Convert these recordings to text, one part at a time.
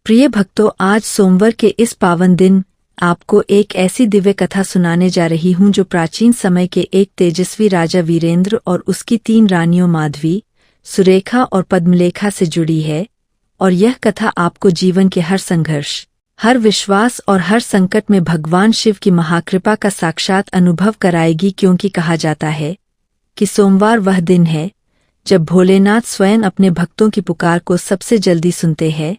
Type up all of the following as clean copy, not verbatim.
प्रिय भक्तों, आज सोमवार के इस पावन दिन आपको एक ऐसी दिव्य कथा सुनाने जा रही हूं जो प्राचीन समय के एक तेजस्वी राजा वीरेंद्र और उसकी 3 रानियों माधवी, सुरेखा और पद्मलेखा से जुड़ी है। और यह कथा आपको जीवन के हर संघर्ष, हर विश्वास और हर संकट में भगवान शिव की महाकृपा का साक्षात अनुभव कराएगी, क्योंकि कहा जाता है कि सोमवार वह दिन है जब भोलेनाथ स्वयं अपने भक्तों की पुकार को सबसे जल्दी सुनते हैं।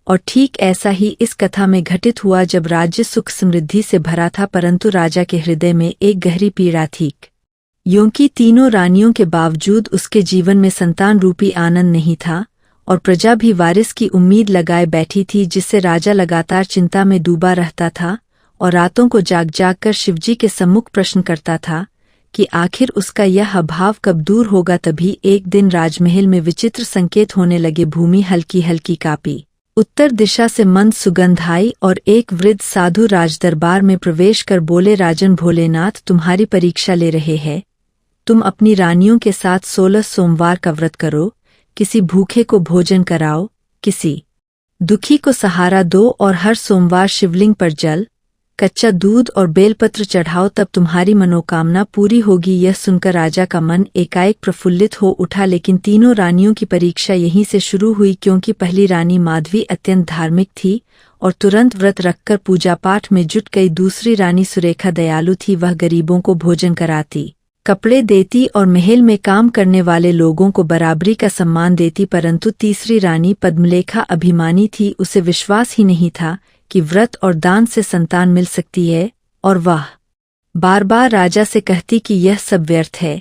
और ठीक ऐसा ही इस कथा में घटित हुआ जब राज्य सुख समृद्धि से भरा था, परंतु राजा के हृदय में एक गहरी पीड़ा थी। क्योंकि तीनों रानियों के बावजूद उसके जीवन में संतान रूपी आनंद नहीं था और प्रजा भी वारिस की उम्मीद लगाए बैठी थी, जिससे राजा लगातार चिंता में डूबा रहता था और रातों को जाग जाग कर शिवजी के सम्मुख प्रश्न करता था कि आखिर उसका यह अभाव कब दूर होगा। तभी एक दिन राजमहल में विचित्र संकेत होने लगे। भूमि हल्की हल्की कांपी, उत्तर दिशा से मंद सुगंध आई और एक वृद्ध साधु राजदरबार में प्रवेश कर बोले, राजन, भोलेनाथ तुम्हारी परीक्षा ले रहे हैं। तुम अपनी रानियों के साथ 16 सोमवार का व्रत करो, किसी भूखे को भोजन कराओ, किसी दुखी को सहारा दो और हर सोमवार शिवलिंग पर जल, कच्चा दूध और बेलपत्र चढ़ाओ, तब तुम्हारी मनोकामना पूरी होगी। यह सुनकर राजा का मन एकाएक प्रफुल्लित हो उठा। लेकिन तीनों रानियों की परीक्षा यहीं से शुरू हुई, क्योंकि पहली रानी माधवी अत्यंत धार्मिक थी और तुरंत व्रत रखकर पूजा पाठ में जुट गई। दूसरी रानी सुरेखा दयालु थी, वह गरीबों को भोजन कराती, कपड़े देती और महल में काम करने वाले लोगों को बराबरी का सम्मान देती। परंतु तीसरी रानी पद्मलेखा अभिमानी थी, उसे विश्वास ही नहीं था कि व्रत और दान से संतान मिल सकती है, और वह बार बार राजा से कहती कि यह सब व्यर्थ है।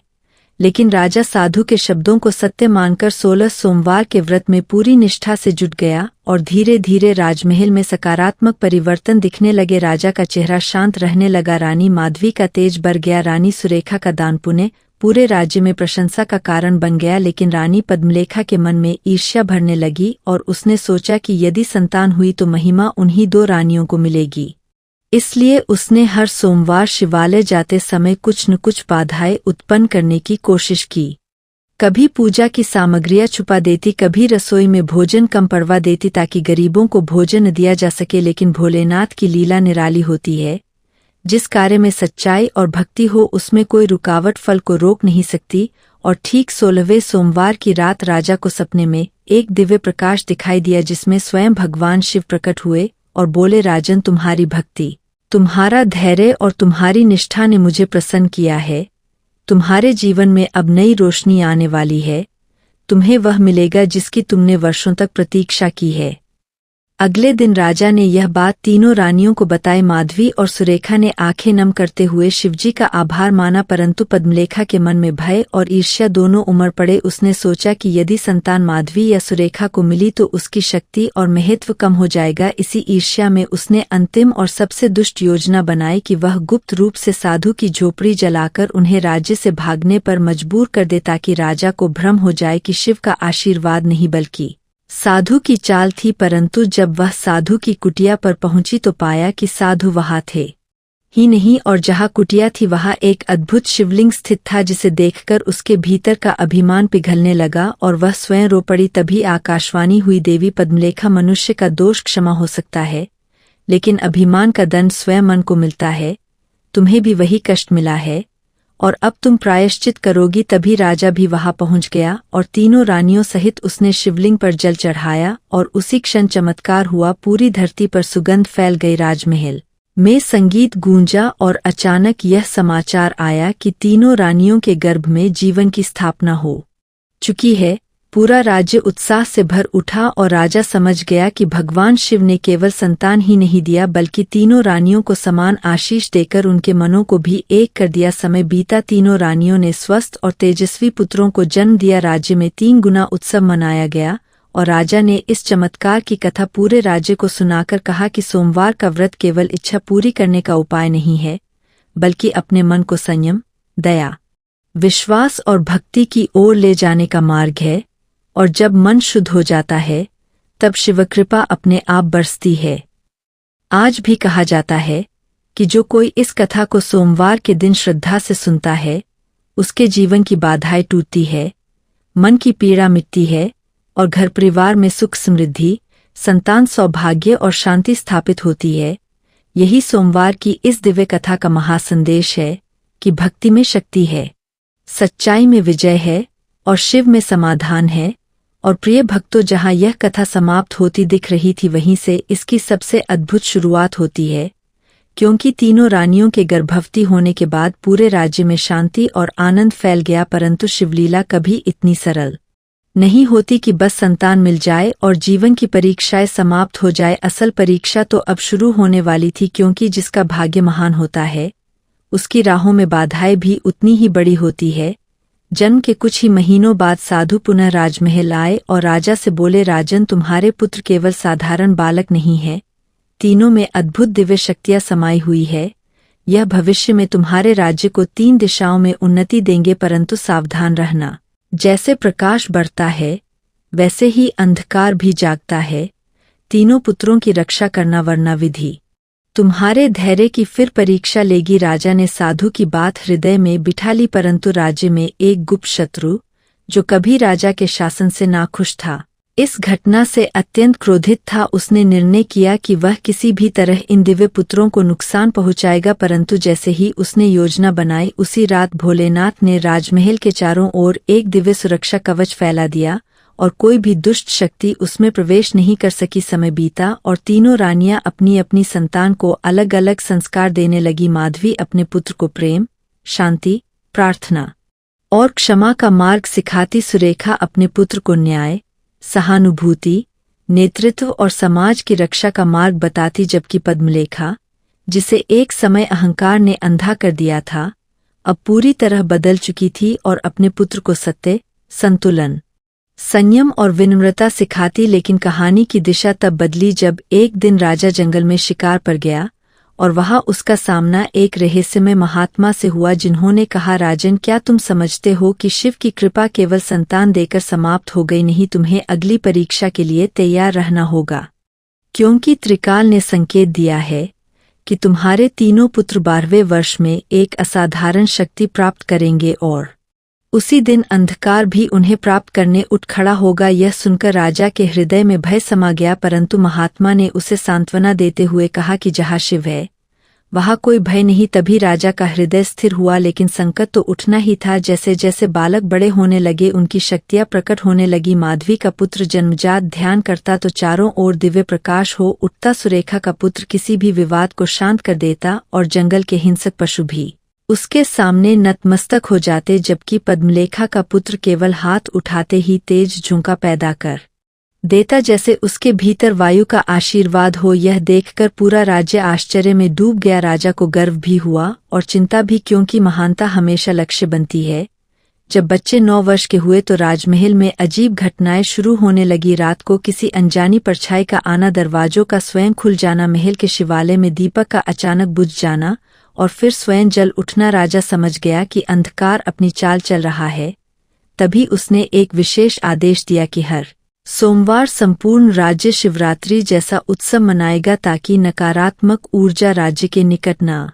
लेकिन राजा साधु के शब्दों को सत्य मानकर 16 सोमवार के व्रत में पूरी निष्ठा से जुट गया और धीरे धीरे राजमहल में सकारात्मक परिवर्तन दिखने लगे। राजा का चेहरा शांत रहने लगा, रानी माधवी का तेज बढ़ गया, रानी सुरेखा का दान पुण्य पूरे राज्य में प्रशंसा का कारण बन गया। लेकिन रानी पद्मलेखा के मन में ईर्ष्या भरने लगी और उसने सोचा कि यदि संतान हुई तो महिमा उन्हीं 2 रानियों को मिलेगी। इसलिए उसने हर सोमवार शिवालय जाते समय कुछ न कुछ बाधाएं उत्पन्न करने की कोशिश की। कभी पूजा की सामग्रियां छुपा देती, कभी रसोई में भोजन कम पड़वा देती ताकि गरीबों को भोजन दिया जा सके। लेकिन भोलेनाथ की लीला निराली होती है। जिस कार्य में सच्चाई और भक्ति हो उसमें कोई रुकावट फल को रोक नहीं सकती। और ठीक 16वें सोमवार की रात राजा को सपने में एक दिव्य प्रकाश दिखाई दिया, जिसमें स्वयं भगवान शिव प्रकट हुए और बोले, राजन, तुम्हारी भक्ति, तुम्हारा धैर्य और तुम्हारी निष्ठा ने मुझे प्रसन्न किया है। तुम्हारे जीवन में अब नई रोशनी आने वाली है। तुम्हें वह मिलेगा जिसकी तुमने वर्षों तक प्रतीक्षा की है। अगले दिन राजा ने यह बात तीनों रानियों को बताई। माधवी और सुरेखा ने आंखें नम करते हुए शिवजी का आभार माना, परंतु पद्मलेखा के मन में भय और ईर्ष्या दोनों उमड़ पड़े। उसने सोचा कि यदि संतान माधवी या सुरेखा को मिली तो उसकी शक्ति और महत्व कम हो जाएगा। इसी ईर्ष्या में उसने अंतिम और सबसे दुष्ट योजना बनाई कि वह गुप्त रूप से साधु की झोपड़ी जलाकर उन्हें राज्य से भागने पर मजबूर कर दे, ताकि राजा को भ्रम हो जाए कि शिव का आशीर्वाद नहीं बल्कि साधु की चाल थी। परंतु जब वह साधु की कुटिया पर पहुंची तो पाया कि साधु वहां थे ही नहीं, और जहां कुटिया थी वहां एक अद्भुत शिवलिंग स्थित था, जिसे देखकर उसके भीतर का अभिमान पिघलने लगा और वह स्वयं रो पड़ी। तभी आकाशवाणी हुई, देवी पद्मलेखा, मनुष्य का दोष क्षमा हो सकता है, लेकिन अभिमान का दंड स्वयं मन को मिलता है। तुम्हें भी वही कष्ट मिला है और अब तुम प्रायश्चित करोगी। तभी राजा भी वहां पहुंच गया और तीनों रानियों सहित उसने शिवलिंग पर जल चढ़ाया और उसी क्षण चमत्कार हुआ। पूरी धरती पर सुगंध फैल गई, राजमहल में संगीत गूंजा और अचानक यह समाचार आया कि तीनों रानियों के गर्भ में जीवन की स्थापना हो चुकी है। पूरा राज्य उत्साह से भर उठा और राजा समझ गया कि भगवान शिव ने केवल संतान ही नहीं दिया, बल्कि तीनों रानियों को समान आशीष देकर उनके मनों को भी एक कर दिया। समय बीता, तीनों रानियों ने स्वस्थ और तेजस्वी पुत्रों को जन्म दिया। राज्य में 3 गुना उत्सव मनाया गया और राजा ने इस चमत्कार की कथा पूरे राज्य को सुनाकर कहा कि सोमवार का व्रत केवल इच्छा पूरी करने का उपाय नहीं है, बल्कि अपने मन को संयम, दया, विश्वास और भक्ति की ओर ले जाने का मार्ग है। और जब मन शुद्ध हो जाता है तब शिवकृपा अपने आप बरसती है। आज भी कहा जाता है कि जो कोई इस कथा को सोमवार के दिन श्रद्धा से सुनता है, उसके जीवन की बाधाएं टूटती है, मन की पीड़ा मिटती है और घर परिवार में सुख समृद्धि, संतान सौभाग्य और शांति स्थापित होती है। यही सोमवार की इस दिव्य कथा का महासंदेश है कि भक्ति में शक्ति है, सच्चाई में विजय है और शिव में समाधान है। और प्रिय भक्तों, जहाँ यह कथा समाप्त होती दिख रही थी वहीं से इसकी सबसे अद्भुत शुरुआत होती है, क्योंकि तीनों रानियों के गर्भवती होने के बाद पूरे राज्य में शांति और आनंद फैल गया। परंतु शिवलीला कभी इतनी सरल नहीं होती कि बस संतान मिल जाए और जीवन की परीक्षाएं समाप्त हो जाए। असल परीक्षा तो अब शुरू होने वाली थी, क्योंकि जिसका भाग्य महान होता है उसकी राहों में बाधाएं भी उतनी ही बड़ी होती है। जन्म के कुछ ही महीनों बाद साधु पुनः राजमहल आए और राजा से बोले, राजन, तुम्हारे पुत्र केवल साधारण बालक नहीं है, तीनों में अद्भुत दिव्य शक्तियां समाई हुई है। यह भविष्य में तुम्हारे राज्य को 3 दिशाओं में उन्नति देंगे। परंतु सावधान रहना, जैसे प्रकाश बढ़ता है वैसे ही अंधकार भी जागता है। तीनों पुत्रों की रक्षा करना, वरना विधि तुम्हारे धैर्य की फिर परीक्षा लेगी। राजा ने साधु की बात हृदय में बिठा ली, परंतु राज्य में एक गुप्त शत्रु जो कभी राजा के शासन से नाखुश था, इस घटना से अत्यंत क्रोधित था। उसने निर्णय किया कि वह किसी भी तरह इन दिव्य पुत्रों को नुकसान पहुंचाएगा। परंतु जैसे ही उसने योजना बनाई, उसी रात भोलेनाथ ने राजमहल के चारों ओर एक दिव्य सुरक्षा कवच फैला दिया और कोई भी दुष्ट शक्ति उसमें प्रवेश नहीं कर सकी। समय बीता और तीनों रानियां अपनी अपनी संतान को अलग अलग संस्कार देने लगी। माधवी अपने पुत्र को प्रेम, शांति, प्रार्थना और क्षमा का मार्ग सिखाती। सुरेखा अपने पुत्र को न्याय, सहानुभूति, नेतृत्व और समाज की रक्षा का मार्ग बताती। जबकि पद्मलेखा, जिसे एक समय अहंकार ने अंधा कर दिया था, अब पूरी तरह बदल चुकी थी और अपने पुत्र को सत्य, संतुलन, संयम और विनम्रता सिखाती। लेकिन कहानी की दिशा तब बदली जब एक दिन राजा जंगल में शिकार पर गया और वहां उसका सामना एक रहस्यमय महात्मा से हुआ, जिन्होंने कहा, राजन, क्या तुम समझते हो कि शिव की कृपा केवल संतान देकर समाप्त हो गई नहीं, तुम्हें अगली परीक्षा के लिए तैयार रहना होगा, क्योंकि त्रिकाल ने संकेत दिया है कि तुम्हारे तीनों पुत्र 12वें वर्ष में एक असाधारण शक्ति प्राप्त करेंगे और उसी दिन अंधकार भी उन्हें प्राप्त करने उठ खड़ा होगा। यह सुनकर राजा के हृदय में भय समा गया, परंतु महात्मा ने उसे सांत्वना देते हुए कहा कि जहाँ शिव है वहाँ कोई भय नहीं। तभी राजा का हृदय स्थिर हुआ, लेकिन संकट तो उठना ही था। जैसे जैसे बालक बड़े होने लगे, उनकी शक्तियाँ प्रकट होने लगी। माधवी का पुत्र जन्मजात ध्यान करता तो चारों ओर दिव्य प्रकाश हो उठता। सुरेखा का पुत्र किसी भी विवाद को शांत कर देता और जंगल के हिंसक पशु भी उसके सामने नतमस्तक हो जाते। जबकि पद्मलेखा का पुत्र केवल हाथ उठाते ही तेज झोंका पैदा कर देता, जैसे उसके भीतर वायु का आशीर्वाद हो। यह देखकर पूरा राज्य आश्चर्य में डूब गया। राजा को गर्व भी हुआ और चिंता भी, क्योंकि महानता हमेशा लक्ष्य बनती है। जब बच्चे 9 वर्ष के हुए तो राजमहल में अजीब घटनाएं शुरू होने लगी। रात को किसी अनजानी परछाई का आना, दरवाजों का स्वयं खुल जाना, महल के शिवालय में दीपक का अचानक बुझ जाना और फिर स्वयं जल उठना। राजा समझ गया कि अंधकार अपनी चाल चल रहा है। तभी उसने एक विशेष आदेश दिया कि हर सोमवार संपूर्ण राज्य शिवरात्रि जैसा उत्सव मनाएगा, ताकि नकारात्मक ऊर्जा राज्य के निकट न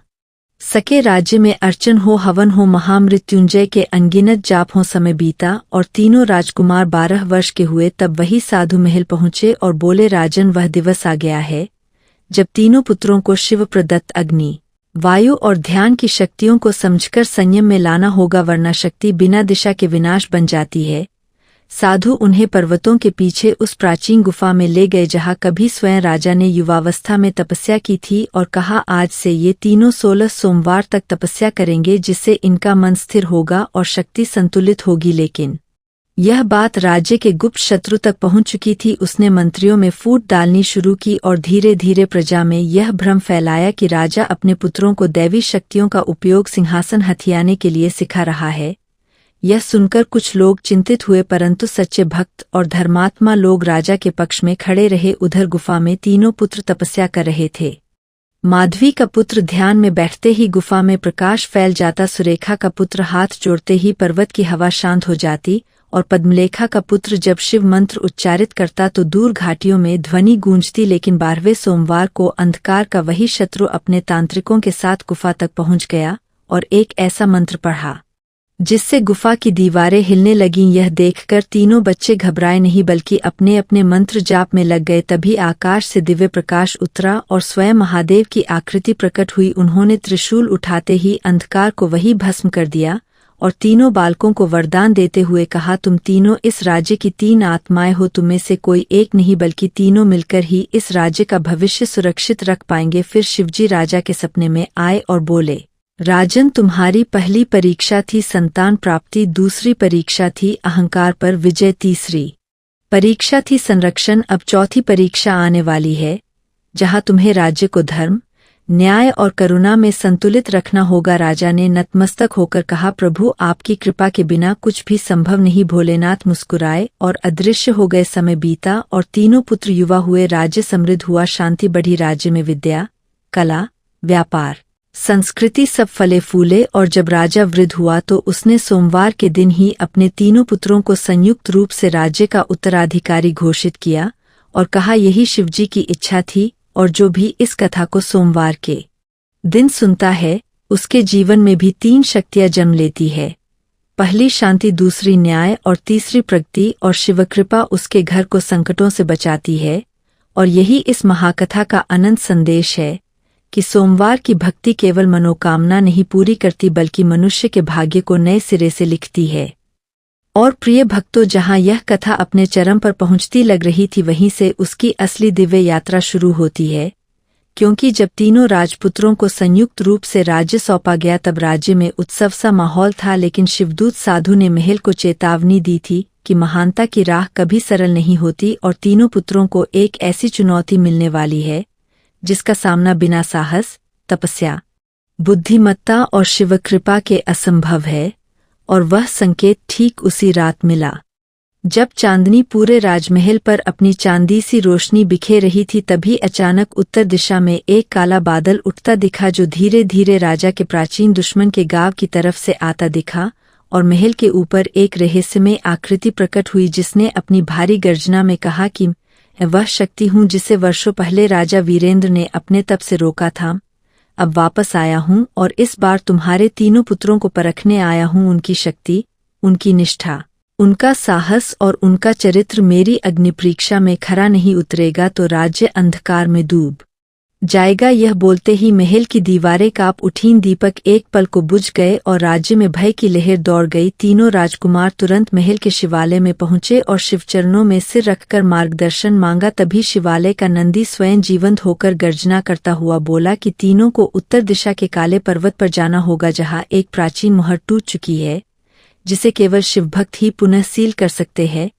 सके। राज्य में अर्चन हो, हवन हो, महामृत्युंजय के अनगिनत जाप हो। समय बीता और तीनों राजकुमार 12 वर्ष के हुए। तब वही साधु महल पहुंचे और बोले, राजन, वह दिवस आ गया है जब तीनों पुत्रों को शिव प्रदत्त अग्नि, वायु और ध्यान की शक्तियों को समझकर संयम में लाना होगा, वरना शक्ति बिना दिशा के विनाश बन जाती है। साधु उन्हें पर्वतों के पीछे उस प्राचीन गुफा में ले गए जहाँ कभी स्वयं राजा ने युवावस्था में तपस्या की थी, और कहा, आज से ये तीनों 16 सोमवार तक तपस्या करेंगे, जिससे इनका मन स्थिर होगा और शक्ति संतुलित होगी। लेकिन यह बात राज्य के गुप्त शत्रु तक पहुंच चुकी थी। उसने मंत्रियों में फूट डालनी शुरू की और धीरे धीरे प्रजा में यह भ्रम फैलाया कि राजा अपने पुत्रों को दैवी शक्तियों का उपयोग सिंहासन हथियाने के लिए सिखा रहा है। यह सुनकर कुछ लोग चिंतित हुए, परंतु सच्चे भक्त और धर्मात्मा लोग राजा के पक्ष में खड़े रहे। उधर गुफा में तीनों पुत्र तपस्या कर रहे थे। माधवी का पुत्र ध्यान में बैठते ही गुफा में प्रकाश फैल जाता। सुरेखा का पुत्र हाथ जोड़ते ही पर्वत की हवा शांत हो जाती, और पद्मलेखा का पुत्र जब शिव मंत्र उच्चारित करता तो दूर घाटियों में ध्वनि गूंजती। लेकिन 12वें सोमवार को अंधकार का वही शत्रु अपने तांत्रिकों के साथ गुफा तक पहुंच गया और एक ऐसा मंत्र पढ़ा जिससे गुफा की दीवारें हिलने लगीं। यह देखकर तीनों बच्चे घबराए नहीं बल्कि अपने अपने मंत्र जाप में लग गए। तभी आकाश से दिव्य प्रकाश उतरा और स्वयं महादेव की आकृति प्रकट हुई। उन्होंने त्रिशूल उठाते ही अंधकार को वही भस्म कर दिया और तीनों बालकों को वरदान देते हुए कहा, तुम तीनों इस राज्य की 3 आत्माएं हो। तुम्हें से कोई एक नहीं बल्कि तीनों मिलकर ही इस राज्य का भविष्य सुरक्षित रख पाएंगे। फिर शिवजी राजा के सपने में आए और बोले, राजन, तुम्हारी पहली परीक्षा थी संतान प्राप्ति, दूसरी परीक्षा थी अहंकार पर विजय, तीसरी परीक्षा थी संरक्षण। अब चौथी परीक्षा आने वाली है, जहां तुम्हें राज्य को धर्म, न्याय और करुणा में संतुलित रखना होगा। राजा ने नतमस्तक होकर कहा, प्रभु आपकी कृपा के बिना कुछ भी संभव नहीं। भोलेनाथ मुस्कुराए और अदृश्य हो गए। समय बीता और तीनों पुत्र युवा हुए। राज्य समृद्ध हुआ, शांति बढ़ी। राज्य में विद्या, कला, व्यापार, संस्कृति सब फले फूले। और जब राजा वृद्ध हुआ तो उसने सोमवार के दिन ही अपने तीनों पुत्रों को संयुक्त रूप से राज्य का उत्तराधिकारी घोषित किया और कहा, यही शिवजी की इच्छा थी। और जो भी इस कथा को सोमवार के दिन सुनता है उसके जीवन में भी 3 शक्तियां जन्म लेती है। पहली शांति, दूसरी न्याय और तीसरी प्रगति। और शिवकृपा उसके घर को संकटों से बचाती है। और यही इस महाकथा का अनंत संदेश है कि सोमवार की भक्ति केवल मनोकामना नहीं पूरी करती बल्कि मनुष्य के भाग्य को नए सिरे से लिखती है। और प्रिय भक्तों, जहां यह कथा अपने चरम पर पहुंचती लग रही थी वहीं से उसकी असली दिव्य यात्रा शुरू होती है। क्योंकि जब तीनों राजपुत्रों को संयुक्त रूप से राज्य सौंपा गया तब राज्य में उत्सव सा माहौल था। लेकिन शिवदूत साधु ने महल को चेतावनी दी थी कि महानता की राह कभी सरल नहीं होती और तीनों पुत्रों को एक ऐसी चुनौती मिलने वाली है जिसका सामना बिना साहस, तपस्या, बुद्धिमत्ता और शिवकृपा के असंभव है। और वह संकेत ठीक उसी रात मिला जब चांदनी पूरे राजमहल पर अपनी चांदी सी रोशनी बिखेर रही थी। तभी अचानक उत्तर दिशा में एक काला बादल उठता दिखा जो धीरे धीरे राजा के प्राचीन दुश्मन के गांव की तरफ से आता दिखा। और महल के ऊपर एक रहस्यमय आकृति प्रकट हुई जिसने अपनी भारी गर्जना में कहा कि मैं वह शक्ति हूँ जिसे वर्षों पहले राजा वीरेंद्र ने अपने तप से रोका था। अब वापस आया हूँ और इस बार तुम्हारे तीनों पुत्रों को परखने आया हूँ। उनकी शक्ति, उनकी निष्ठा, उनका साहस और उनका चरित्र मेरी अग्नि परीक्षा में खरा नहीं उतरेगा तो राज्य अंधकार में डूब जाएगा। यह बोलते ही महल की दीवारें कांप उठीं। दीपक एक पल को बुझ गए और राज्य में भय की लहर दौड़ गई। तीनों राजकुमार तुरंत महल के शिवालय में पहुंचे और शिवचरणों में सिर रखकर मार्गदर्शन मांगा। तभी शिवालय का नंदी स्वयं जीवंत होकर गर्जना करता हुआ बोला कि तीनों को उत्तर दिशा के काले पर्वत पर जाना होगा जहां एक प्राचीन मोहर टूट चुकी है जिसे केवल शिवभक्त ही पुनः सील कर सकते हैं।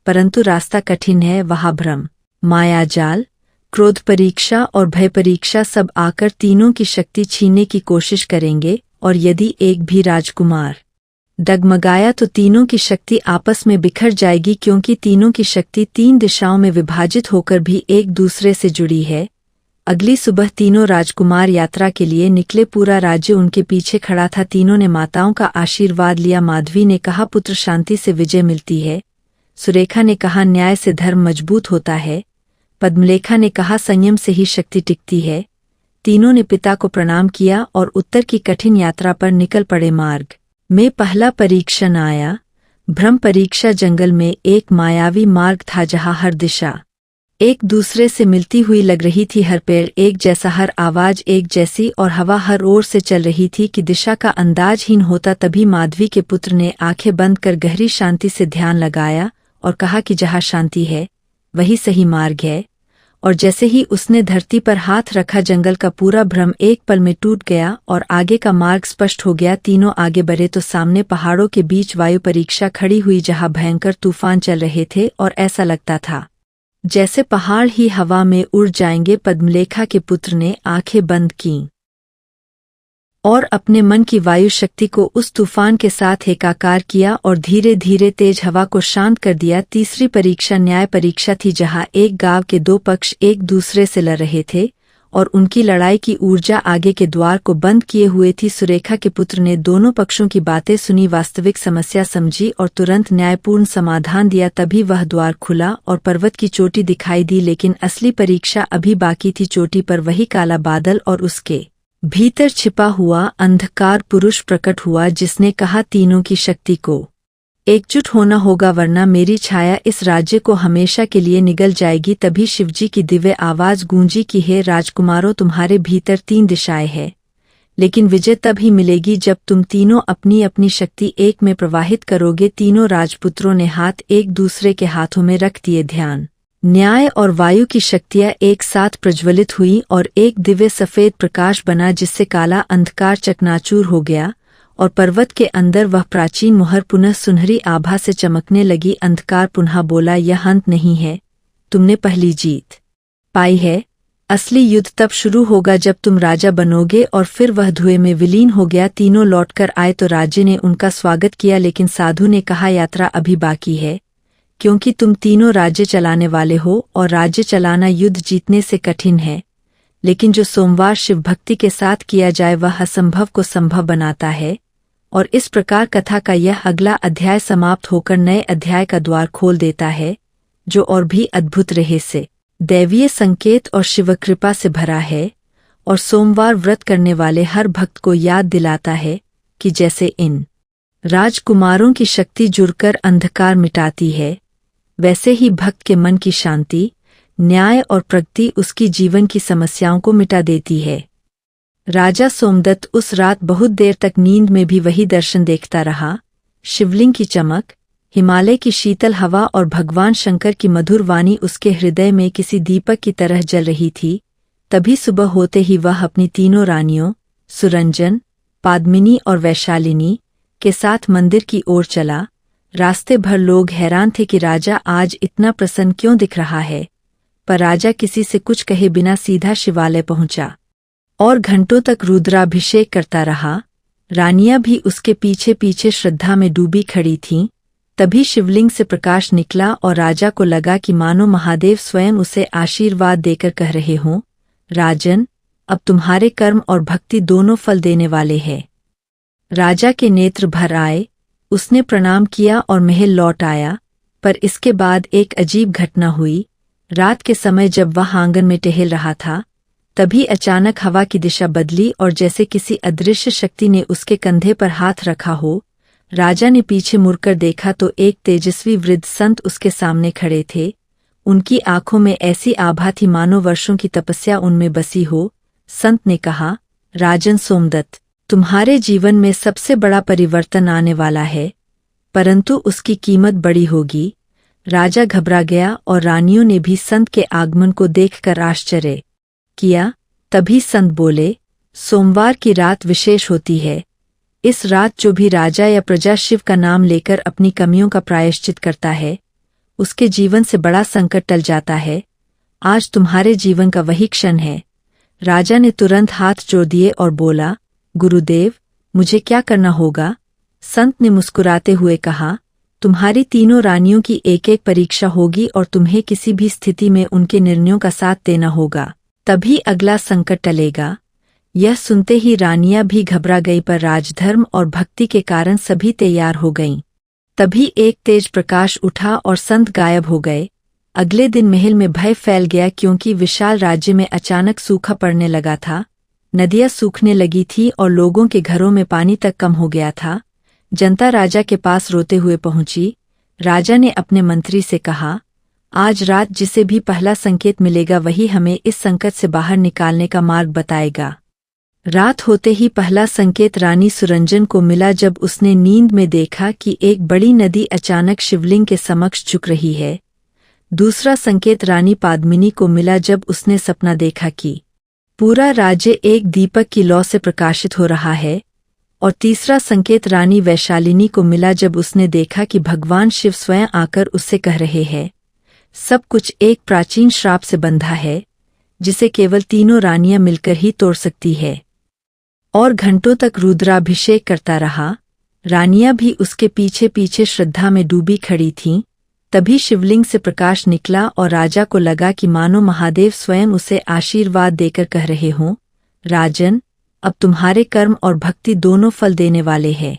परंतु रास्ता कठिन है, वहां भ्रम, मायाजाल, क्रोध परीक्षा और भय परीक्षा सब आकर तीनों की शक्ति छीनने की कोशिश करेंगे। और यदि एक भी राजकुमार डगमगाया तो तीनों की शक्ति आपस में बिखर जाएगी। क्योंकि तीनों की शक्ति 3 दिशाओं में विभाजित होकर भी एक दूसरे से जुड़ी है। अगली सुबह तीनों राजकुमार यात्रा के लिए निकले। पूरा राज्य उनके पीछे खड़ा था। तीनों ने माताओं का आशीर्वाद लिया। माधवी ने कहा, पुत्र शांति से विजय मिलती है। सुरेखा ने कहा, न्याय से धर्म मजबूत होता है। पद्मलेखा ने कहा, संयम से ही शक्ति टिकती है। तीनों ने पिता को प्रणाम किया और उत्तर की कठिन यात्रा पर निकल पड़े। मार्ग में पहला परीक्षण आया। भ्रम परीक्षा। जंगल में एक मायावी मार्ग था जहां हर दिशा एक दूसरे से मिलती हुई लग रही थी। हर पेड़ एक जैसा, हर आवाज एक जैसी और हवा हर ओर से चल रही थी कि दिशा का अंदाजहीन होता। तभी माधवी के पुत्र ने आंखें बंद कर गहरी शांति से ध्यान लगाया और कहा कि जहां शांति है वही सही मार्ग है। और जैसे ही उसने धरती पर हाथ रखा जंगल का पूरा भ्रम एक पल में टूट गया और आगे का मार्ग स्पष्ट हो गया। तीनों आगे बढ़े तो सामने पहाड़ों के बीच वायु परीक्षा खड़ी हुई जहां भयंकर तूफान चल रहे थे और ऐसा लगता था जैसे पहाड़ ही हवा में उड़ जाएंगे। पद्मलेखा के पुत्र ने आंखें बंद कीं और अपने मन की वायु शक्ति को उस तूफान के साथ एकाकार किया और धीरे धीरे तेज हवा को शांत कर दिया। तीसरी परीक्षा न्याय परीक्षा थी जहां एक गांव के 2 पक्ष एक दूसरे से लड़ रहे थे और उनकी लड़ाई की ऊर्जा आगे के द्वार को बंद किए हुए थी। सुरेखा के पुत्र ने दोनों पक्षों की बातें सुनी, वास्तविक समस्या समझी और तुरंत न्यायपूर्ण समाधान दिया। तभी वह द्वार खुला और पर्वत की चोटी दिखाई दी। लेकिन असली परीक्षा अभी बाकी थी। चोटी पर वही काला बादल और उसके भीतर छिपा हुआ अंधकार पुरुष प्रकट हुआ जिसने कहा, तीनों की शक्ति को एकजुट होना होगा वरना मेरी छाया इस राज्य को हमेशा के लिए निगल जाएगी। तभी शिवजी की दिव्य आवाज गूंजी कि हे राजकुमारों, तुम्हारे भीतर 3 दिशाएं हैं, लेकिन विजय तब ही मिलेगी जब तुम तीनों अपनी अपनी शक्ति एक में प्रवाहित करोगे। तीनों राजपुत्रों ने हाथ एक दूसरे के हाथों में रख दिए। ध्यान, न्याय और वायु की शक्तियां एक साथ प्रज्वलित हुई और एक दिव्य सफेद प्रकाश बना जिससे काला अंधकार चकनाचूर हो गया और पर्वत के अंदर वह प्राचीन मोहर पुनः सुनहरी आभा से चमकने लगी। अंधकार पुनः बोला, यह अंत नहीं है, तुमने पहली जीत पाई है। असली युद्ध तब शुरू होगा जब तुम राजा बनोगे। और फिर वह धुएं में विलीन हो गया। तीनों लौटकर आए तो राज्य ने उनका स्वागत किया, लेकिन साधु ने कहा, यात्रा अभी बाकी है, क्योंकि तुम तीनों राज्य चलाने वाले हो और राज्य चलाना युद्ध जीतने से कठिन है, लेकिन जो सोमवार शिव भक्ति के साथ किया जाए वह असंभव को संभव बनाता है। और इस प्रकार कथा का यह अगला अध्याय समाप्त होकर नए अध्याय का द्वार खोल देता है, जो और भी अद्भुत रहस्य, दैवीय संकेत और शिवकृपा से भरा है और सोमवार व्रत करने वाले हर भक्त को याद दिलाता है कि जैसे इन राजकुमारों की शक्ति जुड़कर अंधकार मिटाती है, वैसे ही भक्त के मन की शांति, न्याय और प्रगति उसकी जीवन की समस्याओं को मिटा देती है। राजा सोमदत्त उस रात बहुत देर तक नींद में भी वही दर्शन देखता रहा, शिवलिंग की चमक, हिमालय की शीतल हवा और भगवान शंकर की मधुर वाणी उसके हृदय में किसी दीपक की तरह जल रही थी। तभी सुबह होते ही वह अपनी तीनों रानियों सुरंजन, पाद्मिनी और वैशालिनी के साथ मंदिर की ओर चला। रास्ते भर लोग हैरान थे कि राजा आज इतना प्रसन्न क्यों दिख रहा है, पर राजा किसी से कुछ कहे बिना सीधा शिवालय पहुंचा और घंटों तक रुद्राभिषेक करता रहा। रानियां भी उसके पीछे पीछे श्रद्धा में डूबी खड़ी थीं। तभी शिवलिंग से प्रकाश निकला और राजा को लगा कि मानो महादेव स्वयं उसे आशीर्वाद देकर कह रहे हों, राजन, अब तुम्हारे कर्म और भक्ति दोनों फल देने वाले हैं। राजा के नेत्र भर आए, उसने प्रणाम किया और महल लौट आया। पर इसके बाद एक अजीब घटना हुई। रात के समय जब वह आंगन में टहल रहा था, तभी अचानक हवा की दिशा बदली और जैसे किसी अदृश्य शक्ति ने उसके कंधे पर हाथ रखा हो। राजा ने पीछे मुड़कर देखा तो एक तेजस्वी वृद्ध संत उसके सामने खड़े थे। उनकी आंखों में ऐसी आभा थी मानो वर्षों की तपस्या उनमें बसी हो। संत ने कहा, राजन सोमदत्त, तुम्हारे जीवन में सबसे बड़ा परिवर्तन आने वाला है, परंतु उसकी कीमत बड़ी होगी। राजा घबरा गया और रानियों ने भी संत के आगमन को देखकर आश्चर्य किया। तभी संत बोले, सोमवार की रात विशेष होती है। इस रात जो भी राजा या प्रजा शिव का नाम लेकर अपनी कमियों का प्रायश्चित करता है, उसके जीवन से बड़ा संकट टल जाता है। आज तुम्हारे जीवन का वही क्षण है। राजा ने तुरंत हाथ जोड़ दिए और बोला, गुरुदेव, मुझे क्या करना होगा? संत ने मुस्कुराते हुए कहा, तुम्हारी तीनों रानियों की एक एक परीक्षा होगी और तुम्हें किसी भी स्थिति में उनके निर्णयों का साथ देना होगा, तभी अगला संकट टलेगा। यह सुनते ही रानियां भी घबरा गई, पर राजधर्म और भक्ति के कारण सभी तैयार हो गईं। तभी एक तेज प्रकाश उठा और संत गायब हो गए। अगले दिन महल में भय फैल गया, क्योंकि विशाल राज्य में अचानक सूखा पड़ने लगा था। नदियां सूखने लगी थी और लोगों के घरों में पानी तक कम हो गया था। जनता राजा के पास रोते हुए पहुंची। राजा ने अपने मंत्री से कहा, आज रात जिसे भी पहला संकेत मिलेगा वही हमें इस संकट से बाहर निकालने का मार्ग बताएगा। रात होते ही पहला संकेत रानी सुरंजन को मिला, जब उसने नींद में देखा कि एक बड़ी नदी अचानक शिवलिंग के समक्ष झुक रही है। दूसरा संकेत रानी पाद्मिनी को मिला, जब उसने सपना देखा कि पूरा राज्य एक दीपक की लौ से प्रकाशित हो रहा है। और तीसरा संकेत रानी वैशालिनी को मिला, जब उसने देखा कि भगवान शिव स्वयं आकर उससे कह रहे हैं, सब कुछ एक प्राचीन श्राप से बंधा है, जिसे केवल तीनों रानियां मिलकर ही तोड़ सकती है। और घंटों तक रुद्राभिषेक करता रहा। रानियां भी उसके पीछे पीछे श्रद्धा में डूबी खड़ी थीं। तभी शिवलिंग से प्रकाश निकला और राजा को लगा कि मानो महादेव स्वयं उसे आशीर्वाद देकर कह रहे हों, राजन, अब तुम्हारे कर्म और भक्ति दोनों फल देने वाले हैं।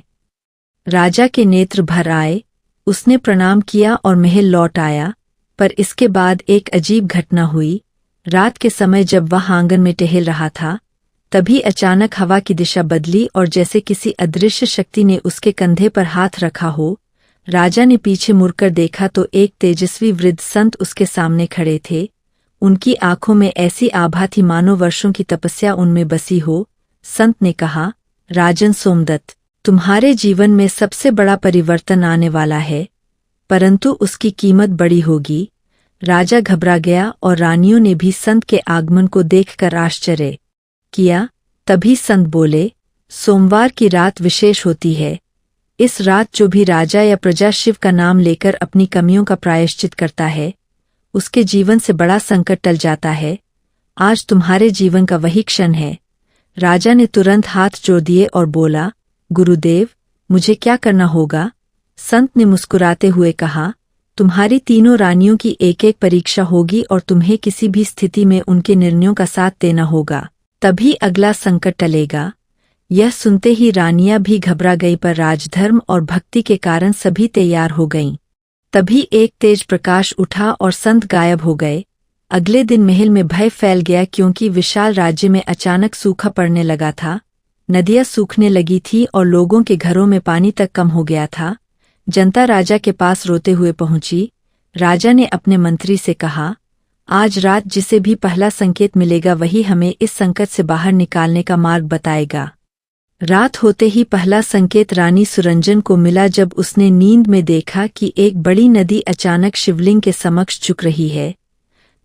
राजा के नेत्र भर आए, उसने प्रणाम किया और महल लौट आया। पर इसके बाद एक अजीब घटना हुई। रात के समय जब वह आंगन में टहल रहा था, तभी अचानक हवा की दिशा बदली और जैसे किसी अदृश्य शक्ति ने उसके कंधे पर हाथ रखा हो। राजा ने पीछे मुड़कर देखा तो एक तेजस्वी वृद्ध संत उसके सामने खड़े थे। उनकी आंखों में ऐसी आभा थी मानो वर्षों की तपस्या उनमें बसी हो। संत ने कहा, राजन सोमदत्त, तुम्हारे जीवन में सबसे बड़ा परिवर्तन आने वाला है, परंतु उसकी कीमत बड़ी होगी। राजा घबरा गया और रानियों ने भी संत के आगमन को देखकर आश्चर्य किया। तभी संत बोले, सोमवार की रात विशेष होती है। इस रात जो भी राजा या प्रजा शिव का नाम लेकर अपनी कमियों का प्रायश्चित करता है, उसके जीवन से बड़ा संकट टल जाता है। आज तुम्हारे जीवन का वही क्षण है। राजा ने तुरंत हाथ जोड़ दिए और बोला, गुरुदेव, मुझे क्या करना होगा? संत ने मुस्कुराते हुए कहा, तुम्हारी तीनों रानियों की एक एक परीक्षा होगी और तुम्हें किसी भी स्थिति में उनके निर्णयों का साथ देना होगा, तभी अगला संकट टलेगा। यह सुनते ही रानियां भी घबरा गई, पर राजधर्म और भक्ति के कारण सभी तैयार हो गईं। तभी एक तेज प्रकाश उठा और संत गायब हो गए। अगले दिन महल में भय फैल गया, क्योंकि विशाल राज्य में अचानक सूखा पड़ने लगा था। नदियां सूखने लगी थी और लोगों के घरों में पानी तक कम हो गया था। जनता राजा के पास रोते हुए पहुंची। राजा ने अपने मंत्री से कहा, आज रात जिसे भी पहला संकेत मिलेगा वही हमें इस संकट से बाहर निकालने का मार्ग बताएगा। रात होते ही पहला संकेत रानी सुरंजन को मिला, जब उसने नींद में देखा कि एक बड़ी नदी अचानक शिवलिंग के समक्ष झुक रही है।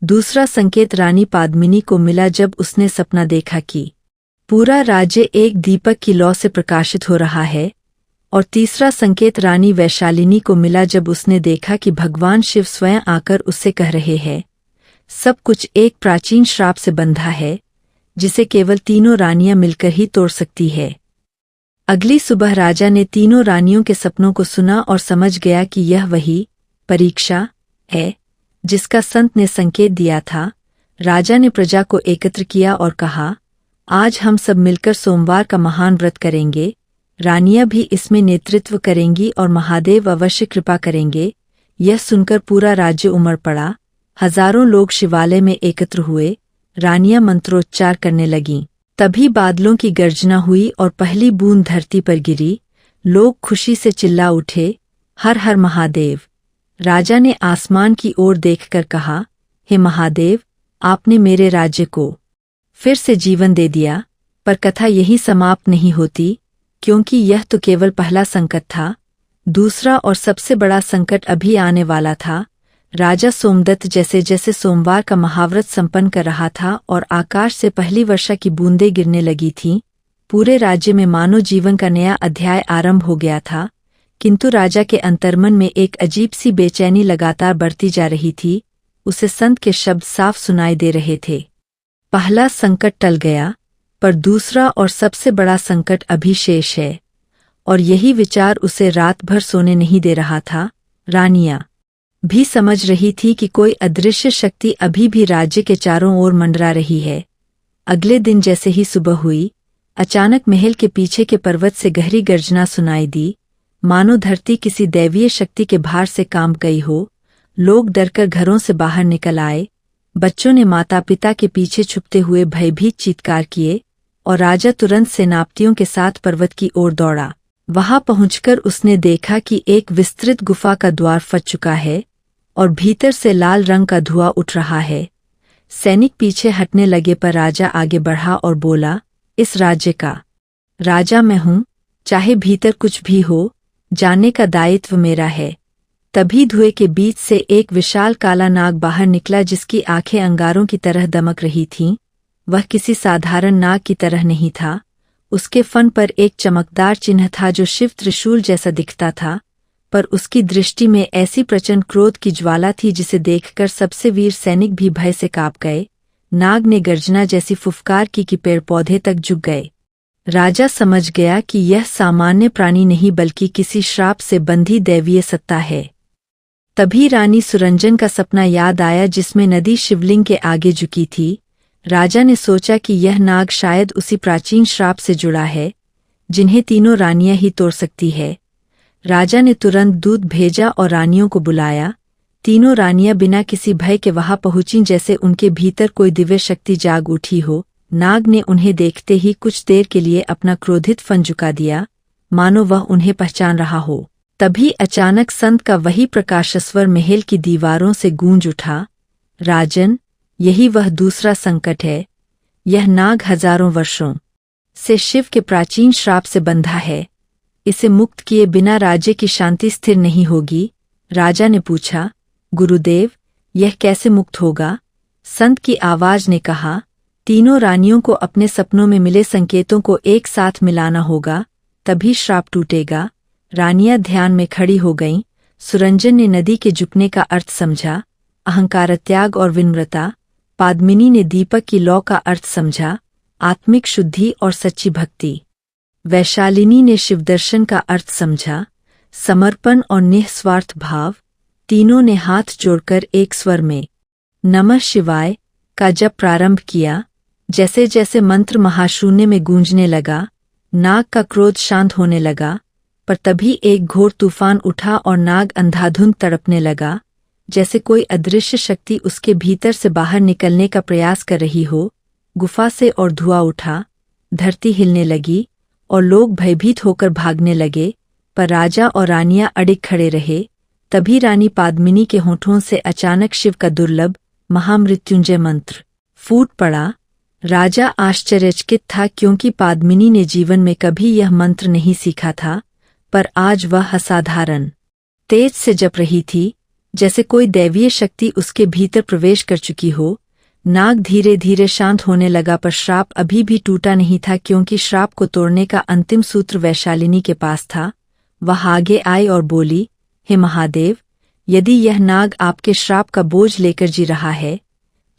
दूसरा संकेत रानी पद्मिनी को मिला, जब उसने सपना देखा कि पूरा राज्य एक दीपक की लौ से प्रकाशित हो रहा है। और तीसरा संकेत रानी वैशालिनी को मिला, जब उसने देखा कि भगवान शिव स्वयं आकर उससे कह रहे हैं, सब कुछ एक प्राचीन श्राप से बंधा है, जिसे केवल तीनों रानियां मिलकर ही तोड़ सकती है। अगली सुबह राजा ने तीनों रानियों के सपनों को सुना और समझ गया कि यह वही परीक्षा है जिसका संत ने संकेत दिया था। राजा ने प्रजा को एकत्र किया और कहा, आज हम सब मिलकर सोमवार का महान व्रत करेंगे। रानियां भी इसमें नेतृत्व करेंगी और महादेव अवश्य कृपा करेंगे। यह सुनकर पूरा राज्य उमड़ पड़ा। हजारों लोग शिवालय में एकत्र हुए। रानियां मंत्रोच्चार करने लगीं। तभी बादलों की गर्जना हुई और पहली बूंद धरती पर गिरी। लोग खुशी से चिल्ला उठे, हर हर महादेव। राजा ने आसमान की ओर देखकर कहा, हे महादेव, आपने मेरे राज्य को फिर से जीवन दे दिया। पर कथा यही समाप्त नहीं होती, क्योंकि यह तो केवल पहला संकट था। दूसरा और सबसे बड़ा संकट अभी आने वाला था। राजा सोमदत्त जैसे जैसे सोमवार का महाव्रत संपन्न कर रहा था और आकाश से पहली वर्षा की बूंदें गिरने लगी थीं, पूरे राज्य में मानो जीवन का नया अध्याय आरंभ हो गया था। किंतु राजा के अंतर्मन में एक अजीब सी बेचैनी लगातार बढ़ती जा रही थी। उसे संत के शब्द साफ सुनाई दे रहे थे, पहला संकट टल गया, पर दूसरा और सबसे बड़ा संकट अभी शेष है। और यही विचार उसे रात भर सोने नहीं दे रहा था। रानियां भी समझ रही थी कि कोई अदृश्य शक्ति अभी भी राज्य के चारों ओर मंडरा रही है। अगले दिन जैसे ही सुबह हुई, अचानक महल के पीछे के पर्वत से गहरी गर्जना सुनाई दी, मानो धरती किसी दैवीय शक्ति के भार से कांप गई हो। लोग डरकर घरों से बाहर निकल आए। बच्चों ने माता पिता के पीछे छुपते हुए भयभीत चीत्कार किए और राजा तुरंत सेनापतियों के साथ पर्वत की ओर दौड़ा। वहां पहुंचकर उसने देखा कि एक विस्तृत गुफा का द्वार फट चुका है और भीतर से लाल रंग का धुआं उठ रहा है। सैनिक पीछे हटने लगे, पर राजा आगे बढ़ा और बोला, इस राज्य का राजा मैं हूं, चाहे भीतर कुछ भी हो, जानने का दायित्व मेरा है। तभी धुएं के बीच से एक विशाल काला नाग बाहर निकला, जिसकी आंखें अंगारों की तरह दमक रही थीं। वह किसी साधारण नाग की तरह नहीं था। उसके फन पर एक चमकदार चिन्ह था जो शिव त्रिशूल जैसा दिखता था, पर उसकी दृष्टि में ऐसी प्रचंड क्रोध की ज्वाला थी जिसे देखकर सबसे वीर सैनिक भी भय से कांप गए। नाग ने गर्जना जैसी फुफकार की कि पेड़ पौधे तक झुक गए। राजा समझ गया कि यह सामान्य प्राणी नहीं बल्कि किसी श्राप से बंधी दैवीय सत्ता है। तभी रानी सुरंजन का सपना याद आया, जिसमें नदी शिवलिंग के आगे झुकी थी। राजा ने सोचा कि यह नाग शायद उसी प्राचीन श्राप से जुड़ा है, जिन्हें तीनों रानियां ही तोड़ सकती है। राजा ने तुरंत दूत भेजा और रानियों को बुलाया। तीनों रानियां बिना किसी भय के वहां पहुंचीं, जैसे उनके भीतर कोई दिव्य शक्ति जाग उठी हो। नाग ने उन्हें देखते ही कुछ देर के लिए अपना क्रोधित फन झुका दिया, मानो वह उन्हें पहचान रहा हो। तभी अचानक संत का वही प्रकाशस्वर महल की दीवारों से गूंज उठा, राजन, यही वह दूसरा संकट है। यह नाग हजारों वर्षों से शिव के प्राचीन श्राप से बंधा है। इसे मुक्त किए बिना राज्य की शांति स्थिर नहीं होगी। राजा ने पूछा, गुरुदेव, यह कैसे मुक्त होगा? संत की आवाज ने कहा, तीनों रानियों को अपने सपनों में मिले संकेतों को एक साथ मिलाना होगा, तभी श्राप टूटेगा। रानियां ध्यान में खड़ी हो गईं। सुरंजन ने नदी के झुकने का अर्थ समझा, अहंकार त्याग और विनम्रता। पाद्मिनी ने दीपक की लौ का अर्थ समझा, आत्मिक शुद्धि और सच्ची भक्ति। वैशालिनी ने शिवदर्शन का अर्थ समझा, समर्पण और निस्वार्थ भाव। तीनों ने हाथ जोड़कर एक स्वर में नमः शिवाय का जप प्रारंभ किया। जैसे जैसे मंत्र महाशून्य में गूंजने लगा, नाग का क्रोध शांत होने लगा, पर तभी एक घोर तूफान उठा और नाग अंधाधुंध तड़पने लगा, जैसे कोई अदृश्य शक्ति उसके भीतर से बाहर निकलने का प्रयास कर रही हो। गुफा से और धुआं उठा, धरती हिलने लगी और लोग भयभीत होकर भागने लगे, पर राजा और रानियां अडिग खड़े रहे। तभी रानी पाद्मिनी के होठों से अचानक शिव का दुर्लभ महामृत्युंजय मंत्र फूट पड़ा। राजा आश्चर्यचकित था, क्योंकि पाद्मिनी ने जीवन में कभी यह मंत्र नहीं सीखा था, पर आज वह असाधारण तेज से जप रही थी, जैसे कोई दैवीय शक्ति उसके भीतर प्रवेश कर चुकी हो। नाग धीरे धीरे शांत होने लगा, पर श्राप अभी भी टूटा नहीं था, क्योंकि श्राप को तोड़ने का अंतिम सूत्र वैशालिनी के पास था। वह आगे आई और बोली, हे महादेव, यदि यह नाग आपके श्राप का बोझ लेकर जी रहा है,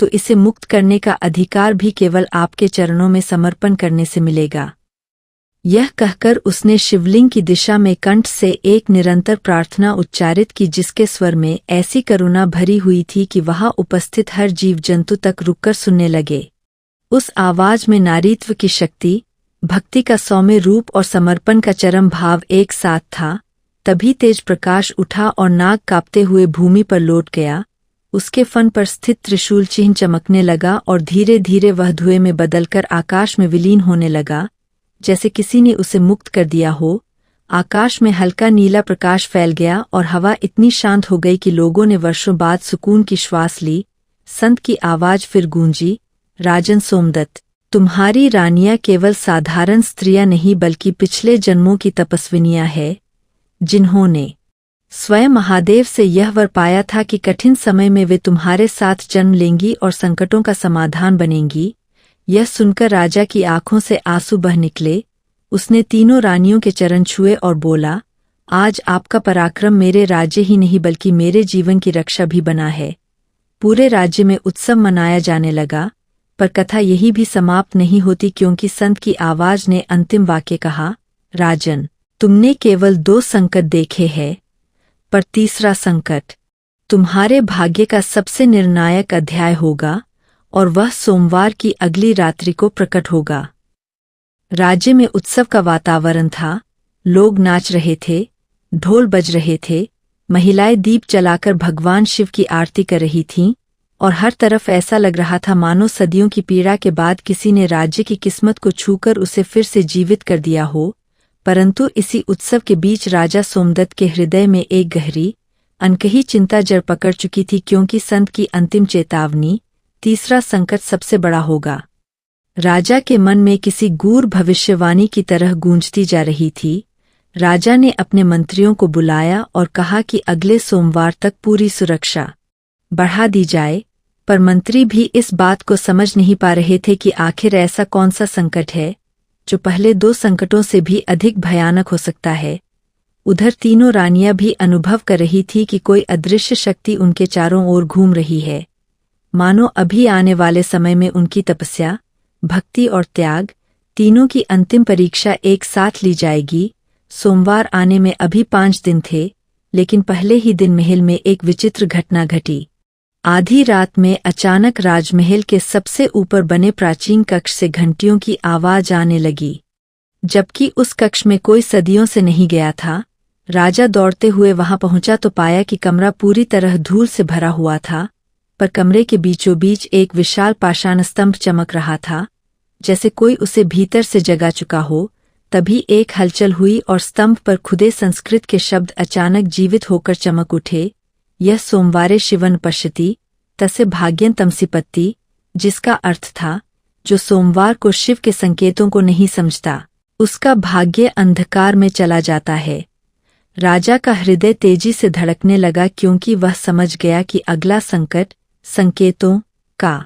तो इसे मुक्त करने का अधिकार भी केवल आपके चरणों में समर्पण करने से मिलेगा। यह कहकर उसने शिवलिंग की दिशा में कंठ से एक निरंतर प्रार्थना उच्चारित की, जिसके स्वर में ऐसी करुणा भरी हुई थी कि वहां उपस्थित हर जीव जंतु तक रुककर सुनने लगे। उस आवाज में नारीत्व की शक्ति, भक्ति का सौम्य रूप और समर्पण का चरम भाव एक साथ था। तभी तेज प्रकाश उठा और नाग कांपते हुए भूमि पर लौट गया। उसके फन पर स्थित त्रिशूल चिन्ह चमकने लगा और धीरे धीरे वह धुएं में बदलकर आकाश में विलीन होने लगा, जैसे किसी ने उसे मुक्त कर दिया हो। आकाश में हल्का नीला प्रकाश फैल गया और हवा इतनी शांत हो गई कि लोगों ने वर्षों बाद सुकून की श्वास ली। संत की आवाज फिर गूंजी, राजन सोमदत्त, तुम्हारी रानियां केवल साधारण स्त्रियां नहीं बल्कि पिछले जन्मों की तपस्विनियां हैं, जिन्होंने स्वयं महादेव से यह वर पाया था कि कठिन समय में वे तुम्हारे साथ जन्म लेंगी और संकटों का समाधान बनेंगी। यह सुनकर राजा की आंखों से आंसू बह निकले। उसने तीनों रानियों के चरण छुए और बोला, आज आपका पराक्रम मेरे राज्य ही नहीं बल्कि मेरे जीवन की रक्षा भी बना है। पूरे राज्य में उत्सव मनाया जाने लगा, पर कथा यही भी समाप्त नहीं होती, क्योंकि संत की आवाज ने अंतिम वाक्य कहा, राजन, तुमने केवल 2 संकट देखे हैं, पर तीसरा संकट तुम्हारे भाग्य का सबसे निर्णायक अध्याय होगा, और वह सोमवार की अगली रात्रि को प्रकट होगा। राज्य में उत्सव का वातावरण था। लोग नाच रहे थे, ढोल बज रहे थे, महिलाएं दीप जलाकर भगवान शिव की आरती कर रही थीं, और हर तरफ ऐसा लग रहा था मानो सदियों की पीड़ा के बाद किसी ने राज्य की किस्मत को छूकर उसे फिर से जीवित कर दिया हो। परंतु इसी उत्सव के बीच राजा सोमदत्त के हृदय में एक गहरी, अनकही चिंता जड़ पकड़ चुकी थी, क्योंकि संत की अंतिम चेतावनी, तीसरा संकट सबसे बड़ा होगा, राजा के मन में किसी गूढ़ भविष्यवाणी की तरह गूंजती जा रही थी। राजा ने अपने मंत्रियों को बुलाया और कहा कि अगले सोमवार तक पूरी सुरक्षा बढ़ा दी जाए, पर मंत्री भी इस बात को समझ नहीं पा रहे थे कि आखिर ऐसा कौन सा संकट है जो पहले 2 संकटों से भी अधिक भयानक हो सकता है। उधर तीनों रानियां भी अनुभव कर रही थी कि कोई अदृश्य शक्ति उनके चारों ओर घूम रही है, मानो अभी आने वाले समय में उनकी तपस्या, भक्ति और त्याग, तीनों की अंतिम परीक्षा एक साथ ली जाएगी। सोमवार आने में अभी 5 दिन थे, लेकिन पहले ही दिन महल में एक विचित्र घटना घटी। आधी रात में अचानक राजमहल के सबसे ऊपर बने प्राचीन कक्ष से घंटियों की आवाज आने लगी, जबकि उस कक्ष में कोई सदियों से नहीं गया था। राजा दौड़ते हुए वहां पहुंचा तो पाया कि कमरा पूरी तरह धूल से भरा हुआ था, पर कमरे के बीचों बीच एक विशाल पाषाण स्तंभ चमक रहा था। जैसे कोई उसे भीतर से जगा चुका हो। तभी एक हलचल हुई और स्तंभ पर खुदे संस्कृत के शब्द अचानक जीवित होकर चमक उठे। यह सोमवारे शिवन पश्यति तस्य भाग्यं तमसिपत्ति, जिसका अर्थ था, जो सोमवार को शिव के संकेतों को नहीं समझता, उसका भाग्य अंधकार में चला जाता है। राजा का हृदय तेजी से धड़कने लगा, क्योंकि वह समझ गया कि अगला संकट संकेतों का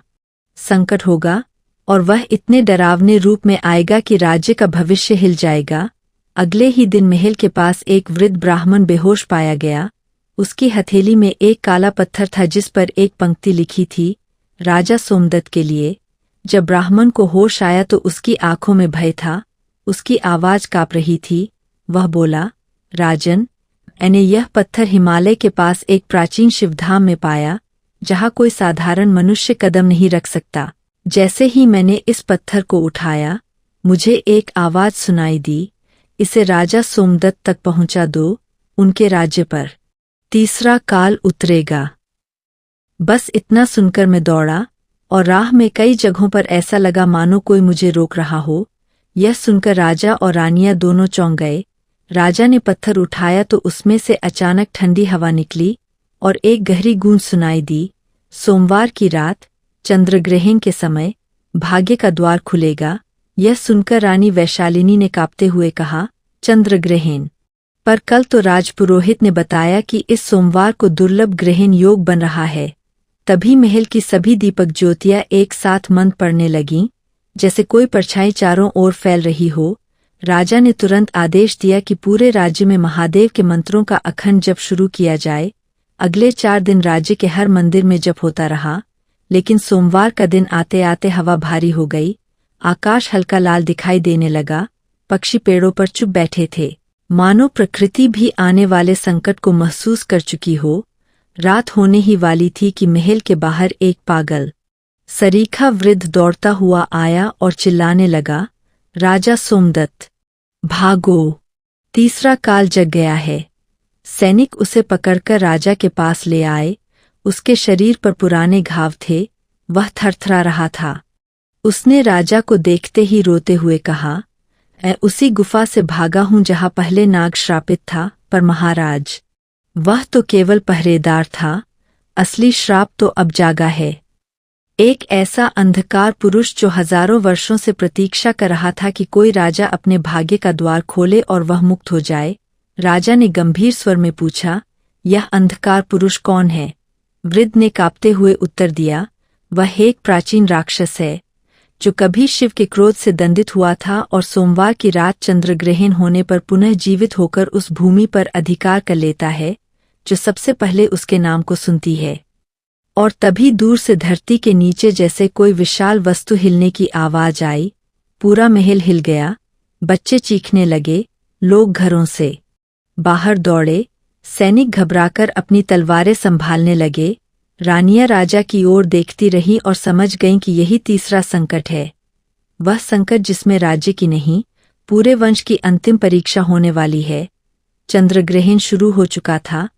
संकट होगा, और वह इतने डरावने रूप में आएगा कि राज्य का भविष्य हिल जाएगा। अगले ही दिन महल के पास एक वृद्ध ब्राह्मण बेहोश पाया गया। उसकी हथेली में एक काला पत्थर था जिस पर एक पंक्ति लिखी थी, राजा सोमदत्त के लिए। जब ब्राह्मण को होश आया तो उसकी आंखों में भय था, उसकी आवाज कांप रही थी। वह बोला, राजन, मैंने यह पत्थर हिमालय के पास एक प्राचीन शिवधाम में पाया, जहाँ कोई साधारण मनुष्य कदम नहीं रख सकता। जैसे ही मैंने इस पत्थर को उठाया, मुझे एक आवाज सुनाई दी, इसे राजा सोमदत्त तक पहुंचा दो, उनके राज्य पर तीसरा काल उतरेगा। बस इतना सुनकर मैं दौड़ा, और राह में कई जगहों पर ऐसा लगा मानो कोई मुझे रोक रहा हो। यह सुनकर राजा और रानियां दोनों चौंक गए। राजा ने पत्थर उठाया तो उसमें से अचानक ठंडी हवा निकली और एक गहरी गूंज सुनाई दी, सोमवार की रात चंद्रग्रहण के समय भाग्य का द्वार खुलेगा। यह सुनकर रानी वैशालिनी ने कांपते हुए कहा, चंद्रग्रहण? पर कल तो राजपुरोहित ने बताया कि इस सोमवार को दुर्लभ ग्रहण योग बन रहा है। तभी महल की सभी दीपक ज्योतियां एक साथ मंद पड़ने लगीं, जैसे कोई परछाई चारों ओर फैल रही हो। राजा ने तुरंत आदेश दिया कि पूरे राज्य में महादेव के मंत्रों का अखंड जप शुरू किया जाए। अगले 4 दिन राज्य के हर मंदिर में जप होता रहा, लेकिन सोमवार का दिन आते आते हवा भारी हो गई। आकाश हल्का लाल दिखाई देने लगा, पक्षी पेड़ों पर चुप बैठे थे, मानो प्रकृति भी आने वाले संकट को महसूस कर चुकी हो। रात होने ही वाली थी कि महल के बाहर एक पागल सरीखा वृद्ध दौड़ता हुआ आया और चिल्लाने लगा, राजा सोमदत्त, भागो, तीसरा काल जग गया है। सैनिक उसे पकड़कर राजा के पास ले आए। उसके शरीर पर पुराने घाव थे, वह थरथरा रहा था। उसने राजा को देखते ही रोते हुए कहा, मैं उसी गुफा से भागा हूं जहां पहले नाग श्रापित था, पर महाराज, वह तो केवल पहरेदार था, असली श्राप तो अब जागा है। एक ऐसा अंधकार पुरुष जो हजारों वर्षों से प्रतीक्षा कर रहा था कि कोई राजा अपने भाग्य का द्वार खोले और वह मुक्त हो जाए। राजा ने गंभीर स्वर में पूछा, यह अंधकार पुरुष कौन है? वृद्ध ने कांपते हुए उत्तर दिया, वह एक प्राचीन राक्षस है, जो कभी शिव के क्रोध से दंडित हुआ था और सोमवार की रात चंद्रग्रहण होने पर पुनः जीवित होकर उस भूमि पर अधिकार कर लेता है जो सबसे पहले उसके नाम को सुनती है। और तभी दूर से धरती के नीचे जैसे कोई विशाल वस्तु हिलने की आवाज आई। पूरा महल हिल गया, बच्चे चीखने लगे, लोग घरों से बाहर दौड़े, सैनिक घबराकर अपनी तलवारें संभालने लगे। रानियां राजा की ओर देखती रहीं और समझ गईं कि यही तीसरा संकट है, वह संकट जिसमें राज्य की नहीं, पूरे वंश की अंतिम परीक्षा होने वाली है। चंद्रग्रहण शुरू हो चुका था,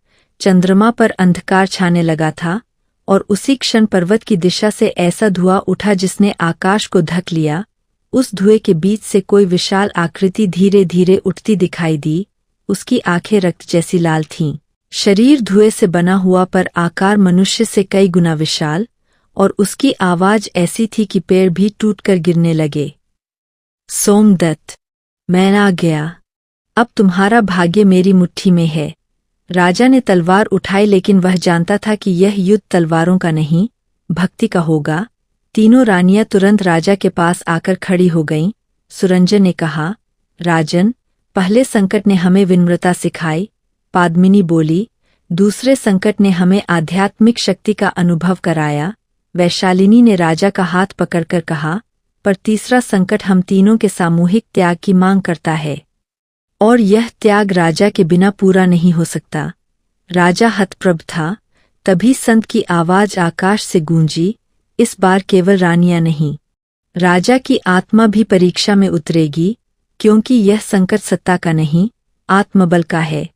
चंद्रमा पर अंधकार छाने लगा था, और उसी क्षण पर्वत की दिशा से ऐसा धुआं उठा जिसने आकाश को ढक लिया। उस धुएं के बीच से कोई विशाल आकृति धीरे धीरे उठती दिखाई दी। उसकी आंखें रक्त जैसी लाल थीं, शरीर धुएं से बना हुआ पर आकार मनुष्य से कई गुना विशाल, और उसकी आवाज ऐसी थी कि पेड़ भी टूटकर गिरने लगे। सोमदत्त, मैं आ गया, अब तुम्हारा भाग्य मेरी मुट्ठी में है। राजा ने तलवार उठाई, लेकिन वह जानता था कि यह युद्ध तलवारों का नहीं, भक्ति का होगा। तीनों रानियां तुरंत राजा के पास आकर खड़ी हो गईं। सुरंजन ने कहा, राजन, पहले संकट ने हमें विनम्रता सिखाई, पाद्मिनी बोली, दूसरे संकट ने हमें आध्यात्मिक शक्ति का अनुभव कराया। वैशालिनी ने राजा का हाथ पकड़कर कहा, पर तीसरा संकट हम तीनों के सामूहिक त्याग की मांग करता है, और यह त्याग राजा के बिना पूरा नहीं हो सकता। राजा हतप्रभ था। तभी संत की आवाज आकाश से गूंजी, इस बार केवल रानियां नहीं, राजा की आत्मा भी परीक्षा में उतरेगी, क्योंकि यह संकट सत्ता का नहीं, आत्मबल का है।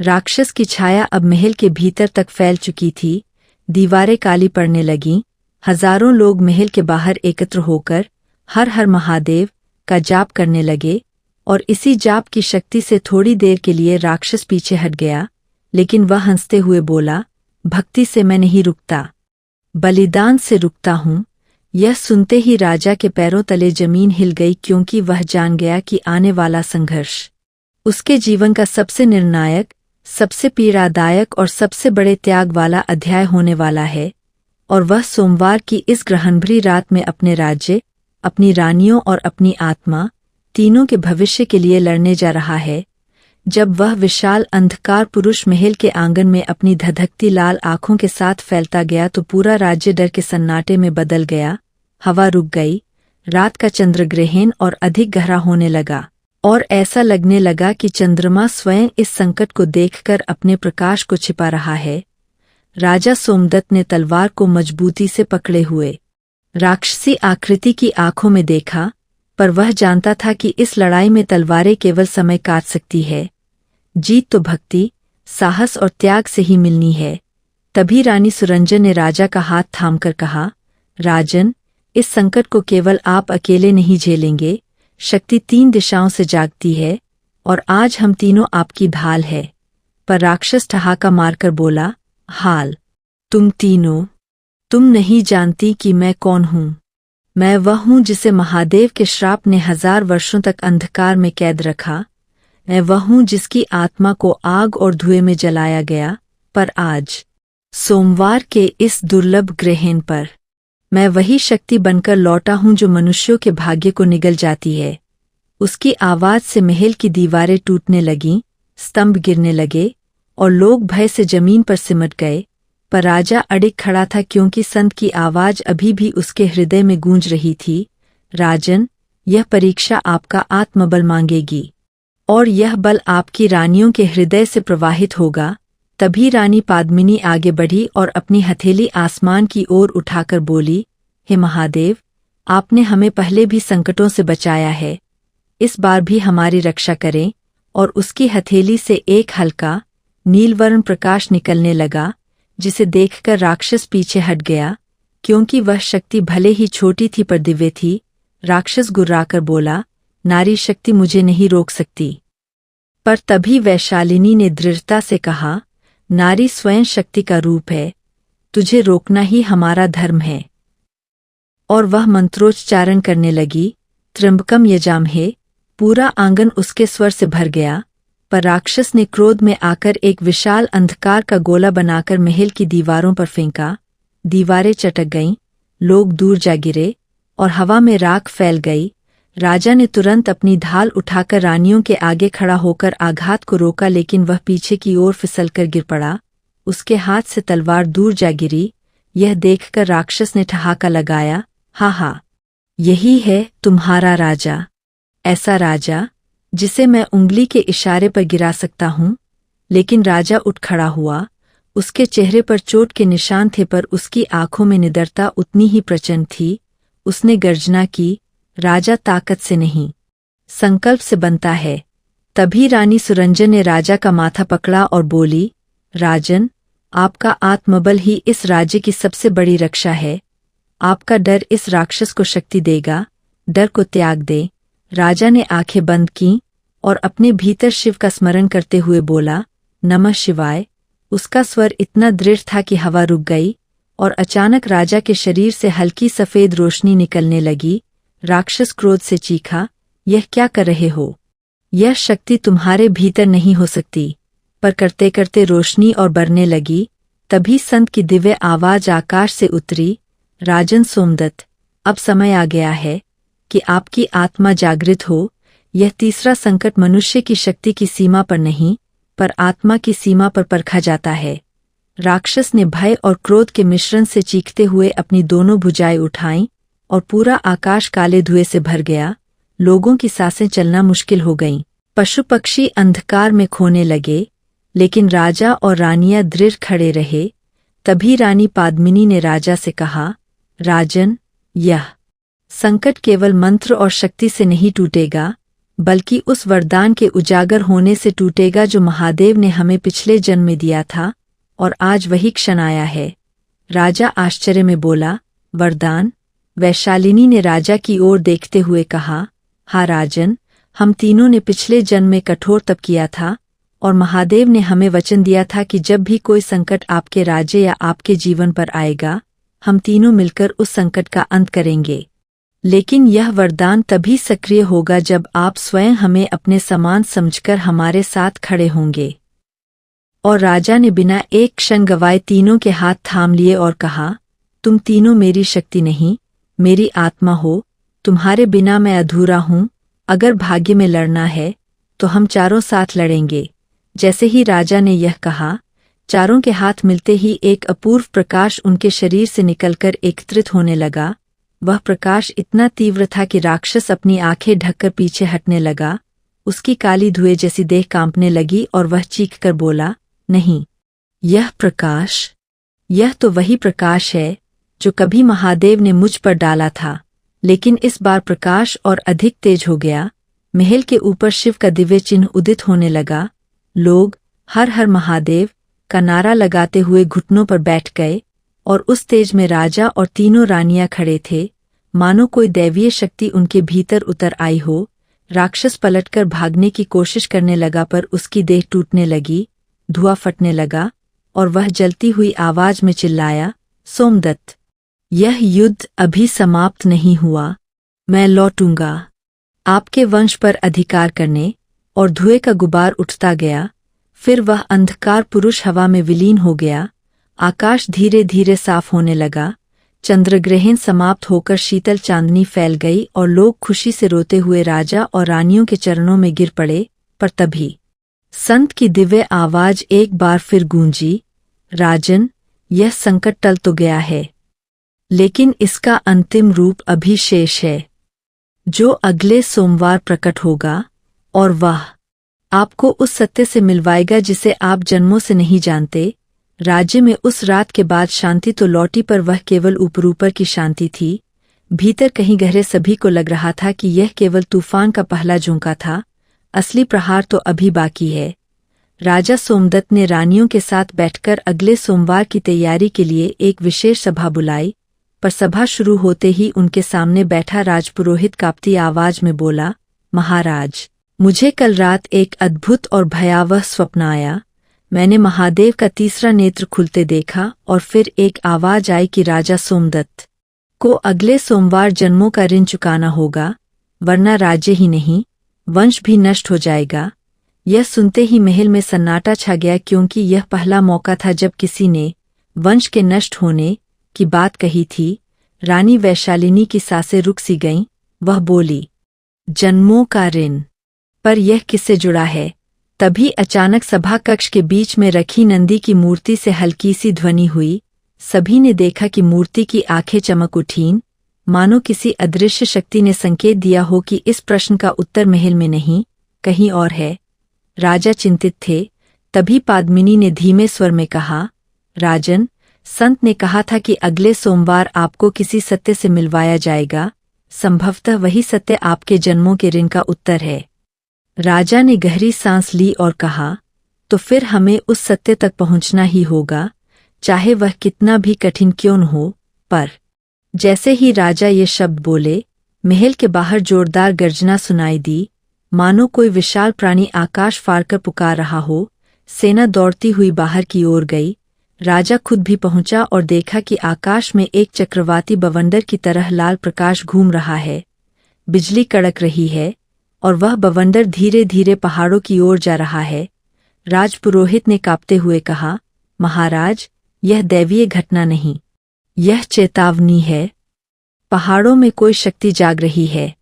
राक्षस की छाया अब महल के भीतर तक फैल चुकी थी। दीवारें काली पड़ने लगीं। हजारों लोग महल के बाहर एकत्र होकर हर हर महादेव का जाप करने लगे और इसी जाप की शक्ति से थोड़ी देर के लिए राक्षस पीछे हट गया, लेकिन वह हंसते हुए बोला, भक्ति से मैं नहीं रुकता, बलिदान से रुकता हूँ। यह सुनते ही राजा के पैरों तले जमीन हिल गई, क्योंकि वह जान गया कि आने वाला संघर्ष उसके जीवन का सबसे निर्णायक, सबसे पीड़ादायक और सबसे बड़े त्याग वाला अध्याय होने वाला है। और वह सोमवार की इस ग्रहणभरी रात में अपने राज्य, अपनी रानियों और अपनी आत्मा तीनों के भविष्य के लिए लड़ने जा रहा है। जब वह विशाल अंधकार पुरुष महल के आंगन में अपनी धधकती लाल आंखों के साथ फैलता गया तो पूरा राज्य डर के सन्नाटे में बदल गया। हवा रुक गई, रात का चंद्रग्रहण और अधिक गहरा होने लगा और ऐसा लगने लगा कि चंद्रमा स्वयं इस संकट को देखकर अपने प्रकाश को छिपा रहा है। राजा सोमदत्त ने तलवार को मजबूती से पकड़े हुए राक्षसी आकृति की आंखों में देखा, पर वह जानता था कि इस लड़ाई में तलवारें केवल समय काट सकती है। जीत तो भक्ति, साहस और त्याग से ही मिलनी है। तभी रानी सुरंजन ने राजा का हाथ थामकर कहा, राजन, इस संकट को केवल आप अकेले नहीं झेलेंगे। शक्ति 3 दिशाओं से जागती है और आज हम तीनों आपकी ढाल है। पर राक्षस ठहाका मारकर बोला, हाल, तुम तीनों, तुम नहीं जानती कि मैं कौन हूँ। मैं वह हूँ जिसे महादेव के श्राप ने 1000 वर्षों तक अंधकार में कैद रखा। मैं वह हूँ जिसकी आत्मा को आग और धुएं में जलाया गया। पर आज सोमवार के इस दुर्लभ ग्रहण पर मैं वही शक्ति बनकर लौटा हूँ जो मनुष्यों के भाग्य को निगल जाती है। उसकी आवाज से महल की दीवारें टूटने लगीं, स्तंभ गिरने लगे और लोग भय से जमीन पर सिमट गए। पर राजा अडिग खड़ा था, क्योंकि संत की आवाज अभी भी उसके हृदय में गूंज रही थी। राजन, यह परीक्षा आपका आत्मबल मांगेगी और यह बल आपकी रानियों के हृदय से प्रवाहित होगा। तभी रानी पाद्मिनी आगे बढ़ी और अपनी हथेली आसमान की ओर उठाकर बोली, हे महादेव, आपने हमें पहले भी संकटों से बचाया है, इस बार भी हमारी रक्षा करें। और उसकी हथेली से एक हल्का नीलवर्ण प्रकाश निकलने लगा, जिसे देखकर राक्षस पीछे हट गया, क्योंकि वह शक्ति भले ही छोटी थी पर दिव्य थी। राक्षस गुर्राकर बोला, नारी शक्ति मुझे नहीं रोक सकती। पर तभी वैशालिनी ने दृढ़ता से कहा, नारी स्वयं शक्ति का रूप है, तुझे रोकना ही हमारा धर्म है। और वह मंत्रोच्चारण करने लगी, त्र्यंबकम यजामहे। पूरा आंगन उसके स्वर से भर गया। पर राक्षस ने क्रोध में आकर एक विशाल अंधकार का गोला बनाकर महल की दीवारों पर फेंका। दीवारें चटक गईं, लोग दूर जा गिरे और हवा में राख फैल गई। राजा ने तुरंत अपनी ढाल उठाकर रानियों के आगे खड़ा होकर आघात को रोका, लेकिन वह पीछे की ओर फिसलकर गिर पड़ा। उसके हाथ से तलवार दूर जा गिरी। यह देखकर राक्षस ने ठहाका लगाया, हा हा, यही है तुम्हारा राजा, ऐसा राजा जिसे मैं उंगली के इशारे पर गिरा सकता हूँ। लेकिन राजा उठ खड़ा हुआ। उसके चेहरे पर चोट के निशान थे, पर उसकी आंखों में निडरता उतनी ही प्रचंड थी। उसने गर्जना की, राजा ताकत से नहीं, संकल्प से बनता है। तभी रानी सुरंजन ने राजा का माथा पकड़ा और बोली, राजन, आपका आत्मबल ही इस राज्य की सबसे बड़ी रक्षा है। आपका डर इस राक्षस को शक्ति देगा। डर को त्याग दे। राजा ने आंखें बंद कीं और अपने भीतर शिव का स्मरण करते हुए बोला, नमः शिवाय। उसका स्वर इतना दृढ़ था कि हवा रुक गई और अचानक राजा के शरीर से हल्की सफेद रोशनी निकलने लगी। राक्षस क्रोध से चीखा, यह क्या कर रहे हो? यह शक्ति तुम्हारे भीतर नहीं हो सकती। पर करते करते रोशनी और बढ़ने लगी। तभी संत की दिव्य आवाज आकाश से उतरी, राजन सोमदत्त, अब समय आ गया है कि आपकी आत्मा जागृत हो। यह तीसरा संकट मनुष्य की शक्ति की सीमा पर नहीं, पर आत्मा की सीमा पर परखा जाता है। राक्षस ने भय और क्रोध के मिश्रण से चीखते हुए अपनी दोनों भुजाएं उठाईं और पूरा आकाश काले धुएं से भर गया। लोगों की सांसें चलना मुश्किल हो गईं। पशु पक्षी अंधकार में खोने लगे, लेकिन राजा और रानियां दृढ़ खड़े रहे। तभी रानी पाद्मिनी ने राजा से कहा, राजन, यह संकट केवल मंत्र और शक्ति से नहीं टूटेगा, बल्कि उस वरदान के उजागर होने से टूटेगा जो महादेव ने हमें पिछले जन्म में दिया था, और आज वही क्षण आया है। राजा आश्चर्य में बोला, वरदान? वैशालिनी ने राजा की ओर देखते हुए कहा, हाँ राजन, हम तीनों ने पिछले जन्म में कठोर तप किया था और महादेव ने हमें वचन दिया था कि जब भी कोई संकट आपके राज्य या आपके जीवन पर आएगा, हम तीनों मिलकर उस संकट का अंत करेंगे। लेकिन यह वरदान तभी सक्रिय होगा जब आप स्वयं हमें अपने समान समझकर हमारे साथ खड़े होंगे। और राजा ने बिना एक क्षण गवाए तीनों के हाथ थाम लिए और कहा, तुम तीनों मेरी शक्ति नहीं, मेरी आत्मा हो, तुम्हारे बिना मैं अधूरा हूँ। अगर भाग्य में लड़ना है तो हम चारों साथ लड़ेंगे। जैसे ही राजा ने यह कहा, चारों के हाथ मिलते ही एक अपूर्व प्रकाश उनके शरीर से निकलकर एकत्रित होने लगा। वह प्रकाश इतना तीव्र था कि राक्षस अपनी आंखें ढककर पीछे हटने लगा। उसकी काली धुएं जैसी देह कांपने लगी और वह चीखकर बोला, नहीं, यह प्रकाश, यह तो वही प्रकाश है जो कभी महादेव ने मुझ पर डाला था। लेकिन इस बार प्रकाश और अधिक तेज हो गया। महल के ऊपर शिव का दिव्य चिन्ह उदित होने लगा। लोग हर हर महादेव का नारा लगाते हुए घुटनों पर बैठ गए और उस तेज में राजा और तीनों रानियां खड़े थे, मानो कोई दैवीय शक्ति उनके भीतर उतर आई हो। राक्षस पलटकर भागने की कोशिश करने लगा पर उसकी देह टूटने लगी, धुआं फटने लगा और वह जलती हुई आवाज में चिल्लाया, सोमदत्त, यह युद्ध अभी समाप्त नहीं हुआ। मैं लौटूंगा आपके वंश पर अधिकार करने। और धुएं का गुबार उठता गया। फिर वह अंधकार पुरुष हवा में विलीन हो गया। आकाश धीरे धीरे साफ होने लगा। चंद्रग्रहण समाप्त होकर शीतल चांदनी फैल गई और लोग खुशी से रोते हुए राजा और रानियों के चरणों में गिर पड़े। पर तभी संत की दिव्य आवाज एक बार फिर गूंजी, राजन, यह संकट टल तो गया है, लेकिन इसका अंतिम रूप अभी शेष है, जो अगले सोमवार प्रकट होगा और वह आपको उस सत्य से मिलवाएगा जिसे आप जन्मों से नहीं जानते। राज्य में उस रात के बाद शांति तो लौटी पर वह केवल ऊपर ऊपर की शांति थी। भीतर कहीं गहरे सभी को लग रहा था कि यह केवल तूफान का पहला झोंका था, असली प्रहार तो अभी बाकी है। राजा सोमदत्त ने रानियों के साथ बैठकर अगले सोमवार की तैयारी के लिए एक विशेष सभा बुलाई। पर सभा शुरू होते ही उनके सामने बैठा राजपुरोहित कांपती आवाज में बोला, महाराज, मुझे कल रात एक अद्भुत और भयावह स्वप्न आया। मैंने महादेव का तीसरा नेत्र खुलते देखा और फिर एक आवाज आई कि राजा सोमदत्त को अगले सोमवार जन्मों का ऋण चुकाना होगा, वरना राज्य ही नहीं, वंश भी नष्ट हो जाएगा। यह सुनते ही महल में सन्नाटा छा गया, क्योंकि यह पहला मौका था जब किसी ने वंश के नष्ट होने की बात कही थी। रानी वैशालिनी की सांसें रुक सी गईं। वह बोली, जन्मों का ऋण, पर यह किससे जुड़ा है? तभी अचानक सभा कक्ष के बीच में रखी नंदी की मूर्ति से हल्की सी ध्वनि हुई। सभी ने देखा कि मूर्ति की आंखें चमक उठीं, मानो किसी अदृश्य शक्ति ने संकेत दिया हो कि इस प्रश्न का उत्तर महल में नहीं, कहीं और है। राजा चिंतित थे। तभी पद्मिनी ने धीमे स्वर में कहा, राजन, संत ने कहा था कि अगले सोमवार आपको किसी सत्य से मिलवाया जाएगा। संभवतः वही सत्य आपके जन्मों के ऋण का उत्तर है। राजा ने गहरी सांस ली और कहा, तो फिर हमें उस सत्य तक पहुंचना ही होगा, चाहे वह कितना भी कठिन क्यों न हो। पर जैसे ही राजा ये शब्द बोले, महल के बाहर जोरदार गर्जना सुनाई दी, मानो कोई विशाल प्राणी आकाश फाड़कर पुकार रहा हो। सेना दौड़ती हुई बाहर की ओर गई। राजा खुद भी पहुंचा और देखा कि आकाश में एक चक्रवाती बवंडर की तरह लाल प्रकाश घूम रहा है। बिजली कड़क रही है और वह बवंडर धीरे धीरे पहाड़ों की ओर जा रहा है। राजपुरोहित ने कांपते हुए कहा, महाराज, यह दैवीय घटना नहीं, यह चेतावनी है। पहाड़ों में कोई शक्ति जाग रही है।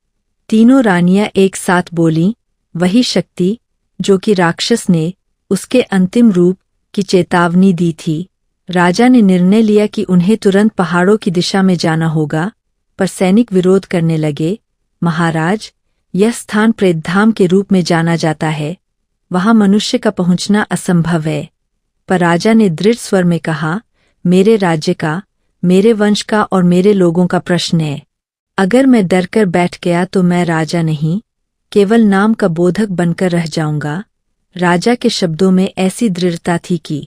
तीनों रानियां एक साथ बोलीं, वही शक्ति जो कि राक्षस ने उसके अंतिम रूप की चेतावनी दी थी। राजा ने निर्णय लिया कि उन्हें तुरंत पहाड़ों की दिशा में जाना होगा, पर सैनिक विरोध करने लगे। महाराज, यह स्थान प्रेतधाम के रूप में जाना जाता है, वहां मनुष्य का पहुंचना असंभव है। पर राजा ने दृढ़ स्वर में कहा, मेरे राज्य का, मेरे वंश का और मेरे लोगों का प्रश्न है। अगर मैं डरकर बैठ गया तो मैं राजा नहीं, केवल नाम का बोधक बनकर रह जाऊंगा। राजा के शब्दों में ऐसी दृढ़ता थी कि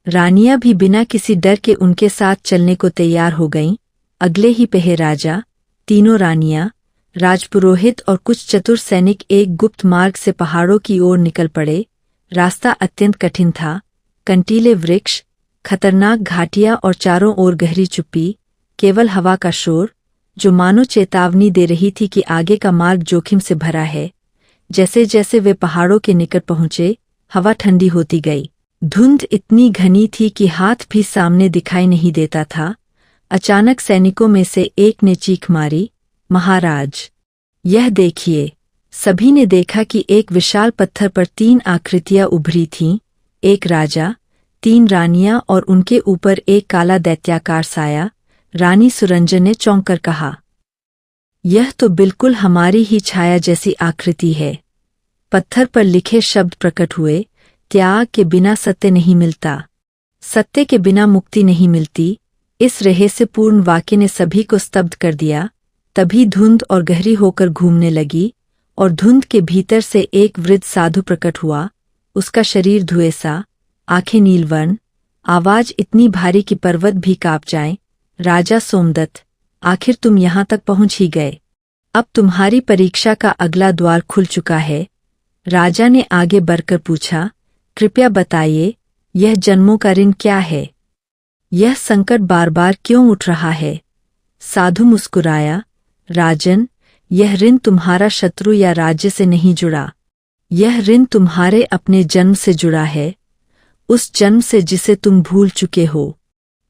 रानियां भी बिना किसी डर के उनके साथ चलने को तैयार हो गईं। अगले ही पहर राजा, तीनों रानियां, राजपुरोहित और कुछ चतुर सैनिक एक गुप्त मार्ग से पहाड़ों की ओर निकल पड़े। रास्ता अत्यंत कठिन था, कंटीले वृक्ष, खतरनाक घाटियां और चारों ओर गहरी चुप्पी, केवल हवा का शोर जो मानो चेतावनी दे रही थी कि आगे का मार्ग जोखिम से भरा है। जैसे जैसे वे पहाड़ों के निकट पहुंचे, हवा ठंडी होती गई। धुंध इतनी घनी थी कि हाथ भी सामने दिखाई नहीं देता था। अचानक सैनिकों में से एक ने चीख मारी, महाराज, यह देखिए। सभी ने देखा कि एक विशाल पत्थर पर 3 आकृतियां उभरी थीं, एक राजा, 3 रानियां और उनके ऊपर एक काला दैत्याकार साया। रानी सुरंजन ने चौंक कर कहा, यह तो बिल्कुल हमारी ही छाया जैसी आकृति है। पत्थर पर लिखे शब्द प्रकट हुए, त्याग के बिना सत्य नहीं मिलता, सत्य के बिना मुक्ति नहीं मिलती। इस रहस्यपूर्ण वाक्य ने सभी को स्तब्ध कर दिया। तभी धुंध और गहरी होकर घूमने लगी और धुंध के भीतर से एक वृद्ध साधु प्रकट हुआ। उसका शरीर धुएं सा, आंखें नीलवर्ण, आवाज इतनी भारी कि पर्वत भी कांप जाएं। राजा सोमदत्त, आखिर तुम यहाँ तक पहुँच ही गए। अब तुम्हारी परीक्षा का अगला द्वार खुल चुका है। राजा ने आगे बढ़कर पूछा, कृपया बताइए, यह जन्मों का ऋण क्या है? यह संकट बार बार क्यों उठ रहा है? साधु मुस्कुराया, राजन, यह ऋण तुम्हारा शत्रु या राज्य से नहीं जुड़ा। यह ऋण तुम्हारे अपने जन्म से जुड़ा है, उस जन्म से जिसे तुम भूल चुके हो।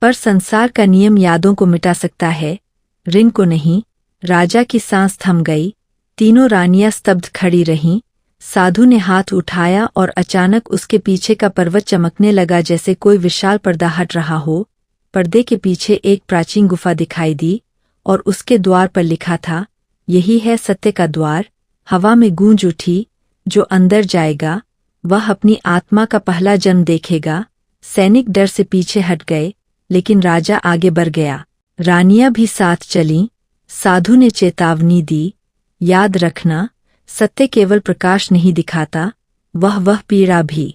पर संसार का नियम यादों को मिटा सकता है, ऋण को नहीं। राजा की सांस थम गई। तीनों रानियां स्तब्ध खड़ी रहीं। साधु ने हाथ उठाया और अचानक उसके पीछे का पर्वत चमकने लगा, जैसे कोई विशाल पर्दा हट रहा हो। पर्दे के पीछे एक प्राचीन गुफा दिखाई दी और उसके द्वार पर लिखा था, यही है सत्य का द्वार। हवा में गूंज उठी, जो अंदर जाएगा वह अपनी आत्मा का पहला जन्म देखेगा। सैनिक डर से पीछे हट गए, लेकिन राजा आगे बढ़ गया। रानियां भी साथ चलीं। साधु ने चेतावनी दी, याद रखना, सत्य केवल प्रकाश नहीं दिखाता, वह पीड़ा भी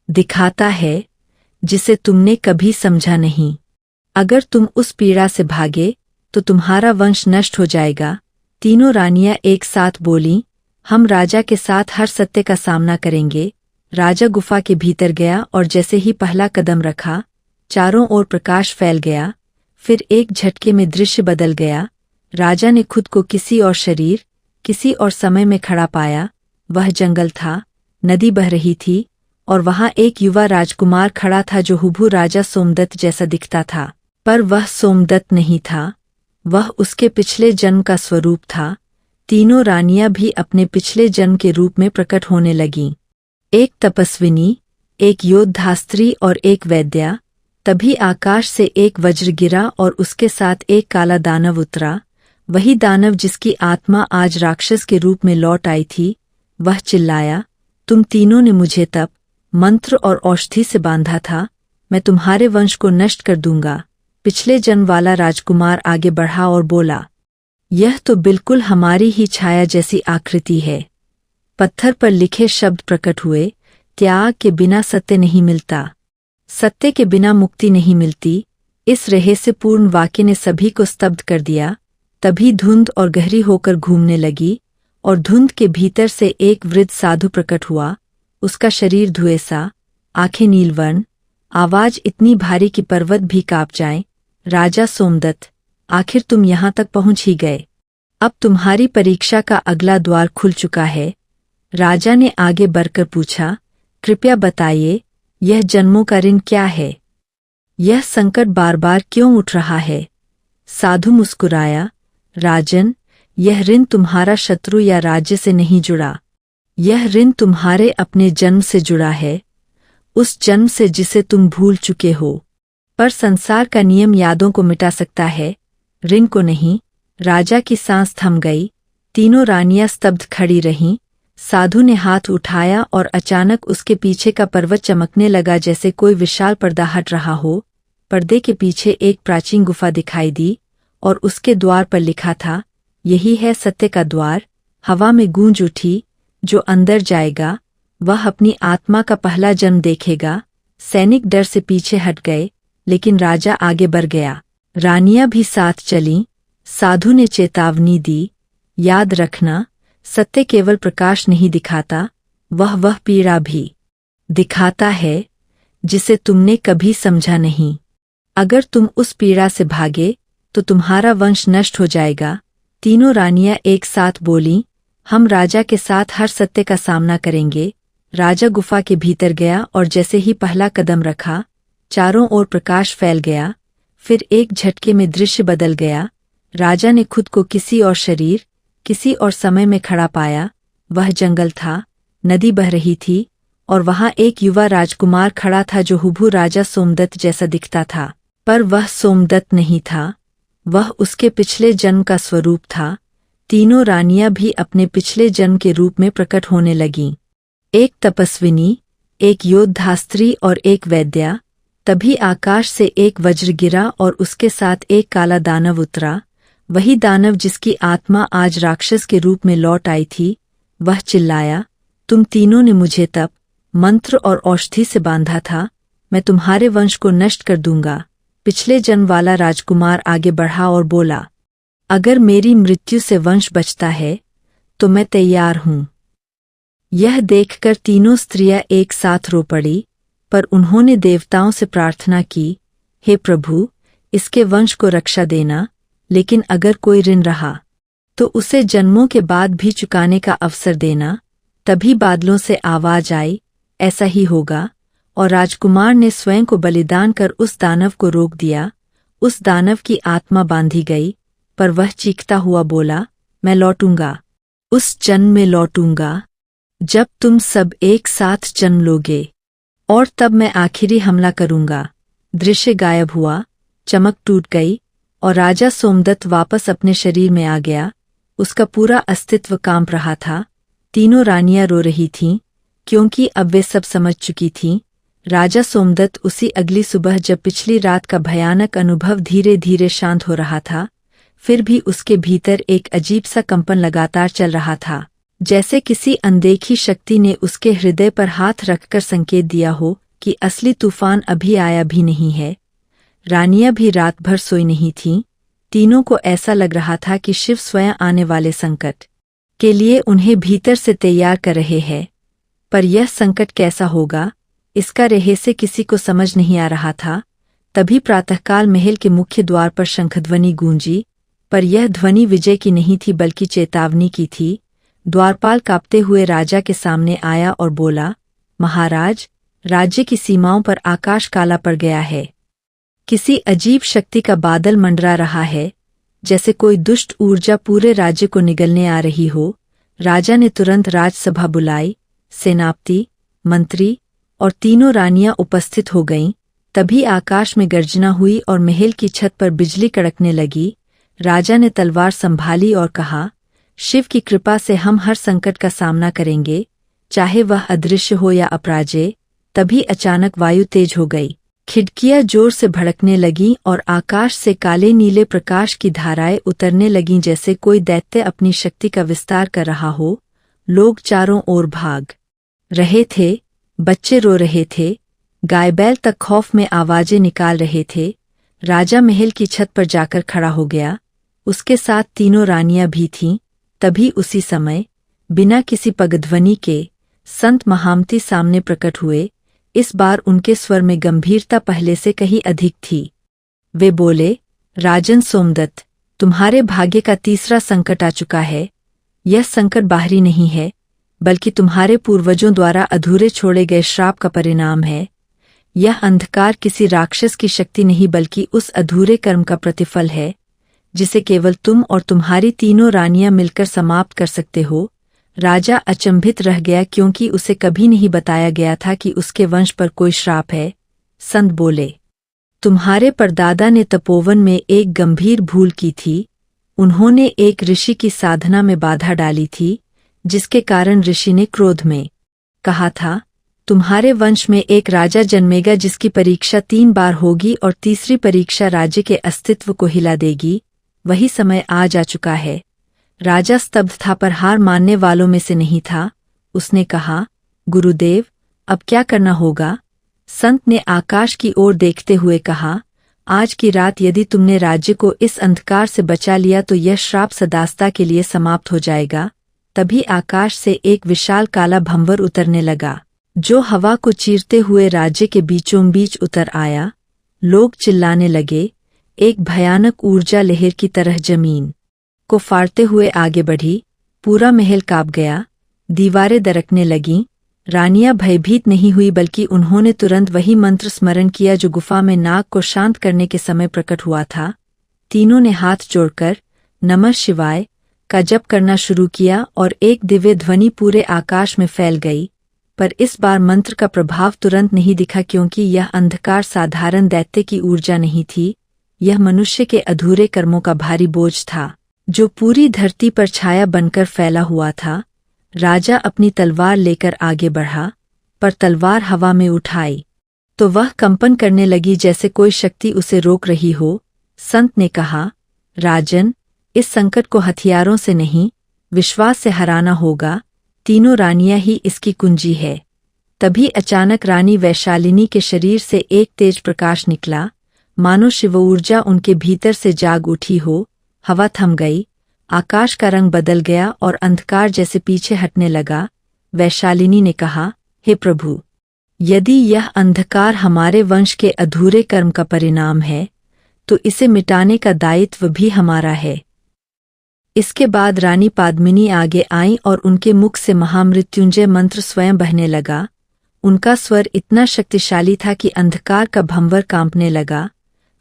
दिखाता है जिसे तुमने कभी समझा नहीं। अगर तुम उस पीड़ा से भागे तो तुम्हारा वंश नष्ट हो जाएगा। तीनों रानियां एक साथ बोलीं, हम राजा के साथ हर सत्य का सामना करेंगे। राजा गुफा के भीतर गया और जैसे ही पहला कदम रखा, चारों ओर प्रकाश फैल गया। फिर एक झटके में दृश्य बदल गया। राजा ने खुद को किसी और शरीर, किसी और समय में खड़ा पाया। वह जंगल था, नदी बह रही थी और वहां एक युवा राजकुमार खड़ा था जो हुबहू राजा सोमदत्त जैसा दिखता था। पर वह सोमदत्त नहीं था, वह उसके पिछले जन्म का स्वरूप था। तीनों रानियां भी अपने पिछले जन्म के रूप में प्रकट होने लगीं, एक तपस्विनी, एक योद्धास्त्री और एक वैद्या। तभी आकाश से एक वज्र गिरा और उसके साथ एक काला दानव उतरा, वही दानव जिसकी आत्मा आज राक्षस के रूप में लौट आई थी। वह चिल्लाया, तुम तीनों ने मुझे तप, मंत्र और औषधि से बांधा था, मैं तुम्हारे वंश को नष्ट कर दूंगा। पिछले जन्म वाला राजकुमार आगे बढ़ा और बोला, यह तो बिल्कुल हमारी ही छाया जैसी आकृति है। पत्थर पर लिखे शब्द प्रकट हुए, त्याग के बिना सत्य नहीं मिलता, सत्य के बिना मुक्ति नहीं मिलती। इस रहस्यपूर्ण वाक्य ने सभी को स्तब्ध कर दिया। तभी धुंध और गहरी होकर घूमने लगी और धुंध के भीतर से एक वृद्ध साधु प्रकट हुआ। उसका शरीर धुएं सा, आंखें नीलवर्ण, आवाज इतनी भारी कि पर्वत भी कांप जाएं। राजा सोमदत्त, आखिर तुम यहाँ तक पहुँच ही गए। अब तुम्हारी परीक्षा का अगला द्वार खुल चुका है। राजा ने आगे बढ़कर पूछा, कृपया बताइए, यह जन्मों का ऋण क्या है? यह संकट बार बार क्यों उठ रहा है? साधु मुस्कुराया, राजन, यह ऋण तुम्हारा शत्रु या राज्य से नहीं जुड़ा। यह ऋण तुम्हारे अपने जन्म से जुड़ा है, उस जन्म से जिसे तुम भूल चुके हो। पर संसार का नियम यादों को मिटा सकता है, ऋण को नहीं। राजा की सांस थम गई। तीनों रानियां स्तब्ध खड़ी रहीं। साधु ने हाथ उठाया और अचानक उसके पीछे का पर्वत चमकने लगा, जैसे कोई विशाल पर्दा हट रहा हो। पर्दे के पीछे एक प्राचीन गुफा दिखाई दी और उसके द्वार पर लिखा था, यही है सत्य का द्वार। हवा में गूंज उठी, जो अंदर जाएगा वह अपनी आत्मा का पहला जन्म देखेगा। सैनिक डर से पीछे हट गए, लेकिन राजा आगे बढ़ गया। रानियां भी साथ चलीं। साधु ने चेतावनी दी, याद रखना, सत्य केवल प्रकाश नहीं दिखाता, वह पीड़ा भी दिखाता है जिसे तुमने कभी समझा नहीं। अगर तुम उस पीड़ा से भागे तो तुम्हारा वंश नष्ट हो जाएगा। तीनों रानियां एक साथ बोलीं, हम राजा के साथ हर सत्य का सामना करेंगे। राजा गुफा के भीतर गया और जैसे ही पहला कदम रखा, चारों ओर प्रकाश फैल गया। फिर एक झटके में दृश्य बदल गया। राजा ने खुद को किसी और शरीर, किसी और समय में खड़ा पाया। वह जंगल था, नदी बह रही थी और वहां एक युवा राजकुमार खड़ा था जो हुबहू राजा सोमदत्त जैसा दिखता था। पर वह सोमदत्त नहीं था, वह उसके पिछले जन्म का स्वरूप था। तीनों रानियां भी अपने पिछले जन्म के रूप में प्रकट होने लगीं। एक तपस्विनी, एक योद्धास्त्री और एक वैद्या। तभी आकाश से एक वज्र गिरा और उसके साथ एक काला दानव उतरा। वही दानव जिसकी आत्मा आज राक्षस के रूप में लौट आई थी। वह चिल्लाया, तुम तीनों ने मुझे तप, मंत्र और औषधि से बांधा था। मैं तुम्हारे वंश को नष्ट कर दूंगा। पिछले जन्म वाला राजकुमार आगे बढ़ा और बोला, अगर मेरी मृत्यु से वंश बचता है तो मैं तैयार हूं। यह देखकर तीनों स्त्रियां एक साथ रो पड़ी, पर उन्होंने देवताओं से प्रार्थना की, हे प्रभु, इसके वंश को रक्षा देना। लेकिन अगर कोई ऋण रहा तो उसे जन्मों के बाद भी चुकाने का अवसर देना। तभी बादलों से आवाज आई, ऐसा ही होगा। और राजकुमार ने स्वयं को बलिदान कर उस दानव को रोक दिया। उस दानव की आत्मा बांधी गई, पर वह चीखता हुआ बोला, मैं लौटूंगा, उस जन्म में लौटूंगा जब तुम सब एक साथ जन्म लोगे, और तब मैं आखिरी हमला करूंगा। दृश्य गायब हुआ, चमक टूट गई और राजा सोमदत्त वापस अपने शरीर में आ गया। उसका पूरा अस्तित्व कांप रहा था। तीनों रानियां रो रही थीं, क्योंकि अब वे सब समझ चुकी थीं। राजा सोमदत्त उसी अगली सुबह, जब पिछली रात का भयानक अनुभव धीरे धीरे शांत हो रहा था, फिर भी उसके भीतर एक अजीब सा कंपन लगातार चल रहा था, जैसे किसी अनदेखी शक्ति ने उसके हृदय पर हाथ रखकर संकेत दिया हो कि असली तूफान अभी आया भी नहीं है। रानियां भी रात भर सोई नहीं थीं। तीनों को ऐसा लग रहा था कि शिव स्वयं आने वाले संकट के लिए उन्हें भीतर से तैयार कर रहे हैं। पर यह संकट कैसा होगा, इसका रहस्य किसी को समझ नहीं आ रहा था। तभी प्रातःकाल महल के मुख्य द्वार पर शंखध्वनि गूंजी, पर यह ध्वनि विजय की नहीं थी बल्कि चेतावनी की थी। द्वारपाल कांपते हुए राजा के सामने आया और बोला, महाराज, राज्य की सीमाओं पर आकाश काला पड़ गया है। किसी अजीब शक्ति का बादल मंडरा रहा है, जैसे कोई दुष्ट ऊर्जा पूरे राज्य को निगलने आ रही हो। राजा ने तुरंत राजसभा बुलाई। सेनापति, मंत्री और तीनों रानियां उपस्थित हो गईं। तभी आकाश में गर्जना हुई और महल की छत पर बिजली कड़कने लगी। राजा ने तलवार संभाली और कहा, शिव की कृपा से हम हर संकट का सामना करेंगे, चाहे वह अदृश्य हो या अपराजय। तभी अचानक वायु तेज हो गई, खिड़कियां जोर से भड़कने लगीं और आकाश से काले नीले प्रकाश की धाराएं उतरने लगीं, जैसे कोई दैत्य अपनी शक्ति का विस्तार कर रहा हो। लोग चारों ओर भाग रहे थे, बच्चे रो रहे थे, गाय बैल तक खौफ में आवाजें निकाल रहे थे। राजा महल की छत पर जाकर खड़ा हो गया, उसके साथ तीनों रानियां भी थीं। तभी उसी समय, बिना किसी पगध्वनि के, संत महामती सामने प्रकट हुए। इस बार उनके स्वर में गंभीरता पहले से कहीं अधिक थी। वे बोले, राजन सोमदत्त, तुम्हारे भाग्य का तीसरा संकट आ चुका है। यह संकट बाहरी नहीं है, बल्कि तुम्हारे पूर्वजों द्वारा अधूरे छोड़े गए श्राप का परिणाम है। यह अंधकार किसी राक्षस की शक्ति नहीं, बल्कि उस अधूरे कर्म का प्रतिफल है, जिसे केवल तुम और तुम्हारी तीनों रानियां मिलकर समाप्त कर सकते हो। राजा अचंभित रह गया, क्योंकि उसे कभी नहीं बताया गया था कि उसके वंश पर कोई श्राप है। संत बोले, तुम्हारे परदादा ने तपोवन में एक गंभीर भूल की थी। उन्होंने एक ऋषि की साधना में बाधा डाली थी, जिसके कारण ऋषि ने क्रोध में कहा था, तुम्हारे वंश में एक राजा जन्मेगा जिसकी परीक्षा 3 बार होगी और तीसरी परीक्षा राज्य के अस्तित्व को हिला देगी। वही समय आज आ चुका है। राजा स्तब्ध था, पर हार मानने वालों में से नहीं था। उसने कहा, गुरुदेव, अब क्या करना होगा? संत ने आकाश की ओर देखते हुए कहा, आज की रात यदि तुमने राज्य को इस अंधकार से बचा लिया तो यह श्राप सदास्ता के लिए समाप्त हो जाएगा। तभी आकाश से एक विशाल काला भंवर उतरने लगा, जो हवा को चीरते हुए राज्य के बीचों बीच उतर आया। लोग चिल्लाने लगे। एक भयानक ऊर्जा लहर की तरह जमीन को फाड़ते हुए आगे बढ़ी। पूरा महल काँप गया, दीवारें दरकने लगीं। रानियां भयभीत नहीं हुई, बल्कि उन्होंने तुरंत वही मंत्र स्मरण किया जो गुफा में नाग को शांत करने के समय प्रकट हुआ था। तीनों ने हाथ जोड़कर नमः शिवाय का जप करना शुरू किया और एक दिव्य ध्वनि पूरे आकाश में फैल गई। पर इस बार मंत्र का प्रभाव तुरंत नहीं दिखा, क्योंकि यह अंधकार साधारण दैत्य की ऊर्जा नहीं थी। यह मनुष्य के अधूरे कर्मों का भारी बोझ था, जो पूरी धरती पर छाया बनकर फैला हुआ था। राजा अपनी तलवार लेकर आगे बढ़ा, पर तलवार हवा में उठाई तो वह कंपन करने लगी, जैसे कोई शक्ति उसे रोक रही हो। संत ने कहा, राजन, इस संकट को हथियारों से नहीं, विश्वास से हराना होगा। तीनों रानियां ही इसकी कुंजी है। तभी अचानक रानी वैशालिनी के शरीर से एक तेज प्रकाश निकला, मानो शिव ऊर्जा उनके भीतर से जाग उठी हो। हवा थम गई, आकाश का रंग बदल गया और अंधकार जैसे पीछे हटने लगा। वैशालिनी ने कहा, हे प्रभु, यदि यह अंधकार हमारे वंश के अधूरे कर्म का परिणाम है, तो इसे मिटाने का दायित्व भी हमारा है। इसके बाद रानी पाद्मिनी आगे आईं और उनके मुख से महामृत्युंजय मंत्र स्वयं बहने लगा। उनका स्वर इतना शक्तिशाली था कि अंधकार का भंवर कांपने लगा।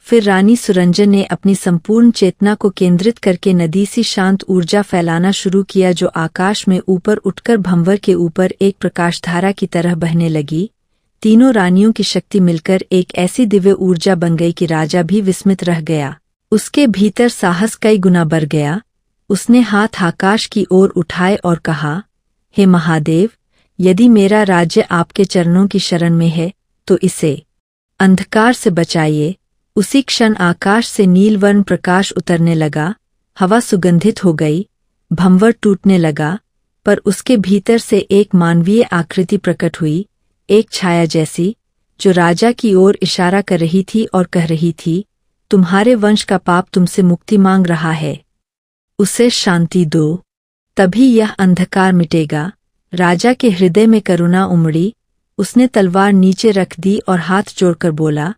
फिर रानी सुरंजन ने अपनी संपूर्ण चेतना को केंद्रित करके नदी सी शांत ऊर्जा फैलाना शुरू किया, जो आकाश में ऊपर उठकर भंवर के ऊपर एक प्रकाशधारा की तरह बहने लगी। तीनों रानियों की शक्ति मिलकर एक ऐसी दिव्य ऊर्जा बन गई कि राजा भी विस्मित रह गया। उसके भीतर साहस कई गुना बढ़ गया। उसने हाथ आकाश की ओर उठाए और कहा, हे महादेव, यदि मेरा राज्य आपके चरणों की शरण में है तो इसे अंधकार से बचाइए। उसी क्षण आकाश से नीलवर्ण प्रकाश उतरने लगा, हवा सुगंधित हो गई, भंवर टूटने लगा, पर उसके भीतर से एक मानवीय आकृति प्रकट हुई, एक छाया जैसी, जो राजा की ओर इशारा कर रही थी और कह रही थी, तुम्हारे वंश का पाप तुमसे मुक्ति मांग रहा है, उसे शांति दो, तभी यह अंधकार मिटेगा। राजा के हृदय में करुणा उमड़ी। उसने तलवार नीचे रख दी और हाथ जोड़कर बोला,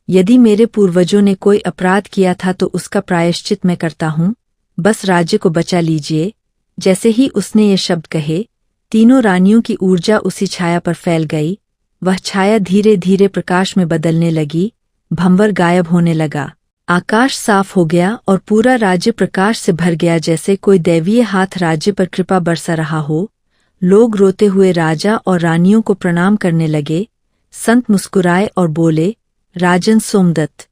यदि मेरे पूर्वजों ने कोई अपराध किया था तो उसका प्रायश्चित मैं करता हूँ, बस राज्य को बचा लीजिए। जैसे ही उसने ये शब्द कहे, तीनों रानियों की ऊर्जा उसी छाया पर फैल गई। वह छाया धीरे धीरे प्रकाश में बदलने लगी, भंवर गायब होने लगा। आकाश साफ हो गया और पूरा राज्य प्रकाश से भर गया, जैसे कोई दैवीय हाथ राज्य पर कृपा बरसा रहा हो। लोग रोते हुए राजा और रानियों को प्रणाम करने लगे। संत मुस्कुराए और बोले, राजन सोमदत्त,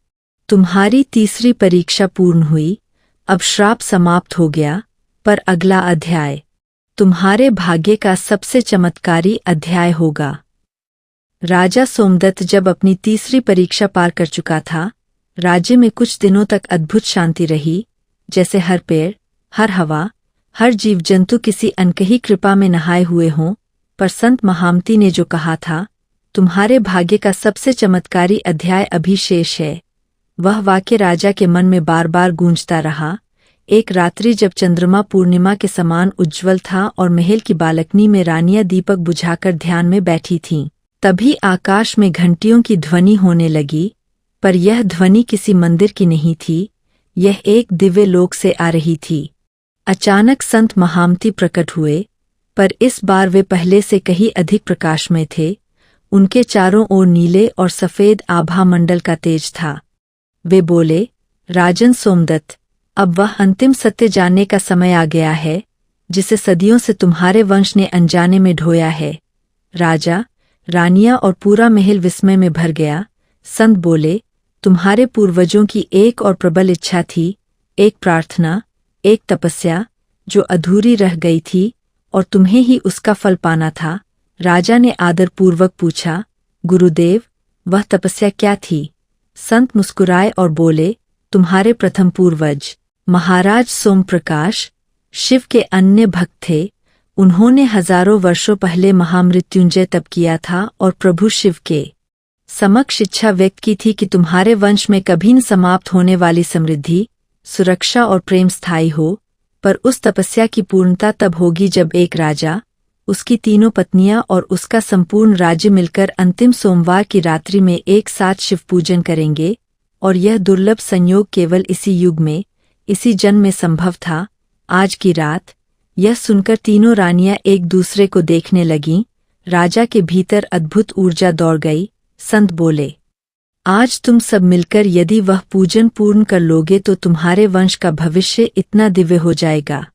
तुम्हारी तीसरी परीक्षा पूर्ण हुई, अब श्राप समाप्त हो गया। पर अगला अध्याय तुम्हारे भाग्य का सबसे चमत्कारी अध्याय होगा। राजा सोमदत्त जब अपनी तीसरी परीक्षा पार कर चुका था, राज्य में कुछ दिनों तक अद्भुत शांति रही, जैसे हर पेड़, हर हवा, हर जीव जंतु किसी अनकही कृपा में नहाए हुए हों। पर संत महामती ने जो कहा था, तुम्हारे भाग्य का सबसे चमत्कारी अध्याय अभी शेष है, वह वाक्य राजा के मन में बार बार गूंजता रहा। एक रात्रि जब चंद्रमा पूर्णिमा के समान उज्ज्वल था और महल की बालकनी में रानियां दीपक बुझाकर ध्यान में बैठी थीं, तभी आकाश में घंटियों की ध्वनि होने लगी। पर यह ध्वनि किसी मंदिर की नहीं थी, यह एक दिव्य लोक से आ रही थी। अचानक संत महामती प्रकट हुए, पर इस बार वे पहले से कहीं अधिक प्रकाशमय थे। उनके चारों ओर नीले और सफ़ेद आभा मंडल का तेज था। वे बोले, राजन सोमदत्त, अब वह अंतिम सत्य जानने का समय आ गया है, जिसे सदियों से तुम्हारे वंश ने अनजाने में ढोया है। राजा, रानियां और पूरा महल विस्मय में भर गया। संत बोले, तुम्हारे पूर्वजों की एक और प्रबल इच्छा थी, एक प्रार्थना, एक तपस्या, जो अधूरी रह गई थी, और तुम्हें ही उसका फल पाना था। राजा ने आदरपूर्वक पूछा, गुरुदेव, वह तपस्या क्या थी? संत मुस्कुराए और बोले, तुम्हारे प्रथम पूर्वज महाराज सोमप्रकाश शिव के अन्य भक्त थे। उन्होंने हजारों वर्षों पहले महामृत्युंजय तप किया था और प्रभु शिव के समक्ष इच्छा व्यक्त की थी कि तुम्हारे वंश में कभी न समाप्त होने वाली समृद्धि, सुरक्षा और प्रेम स्थायी हो, पर उस तपस्या की पूर्णता तब होगी जब एक राजा, उसकी तीनों पत्नियां और उसका संपूर्ण राज्य मिलकर अंतिम सोमवार की रात्रि में एक साथ शिव पूजन करेंगे, और यह दुर्लभ संयोग केवल इसी युग में, इसी जन्म में संभव था। आज की रात। यह सुनकर तीनों रानियां एक दूसरे को देखने लगीं। राजा के भीतर अद्भुत ऊर्जा दौड़ गई। संत बोले, आज तुम सब मिलकर यदि वह पूजन पूर्ण कर लोगे तो तुम्हारे वंश का भविष्य इतना दिव्य हो जाएगा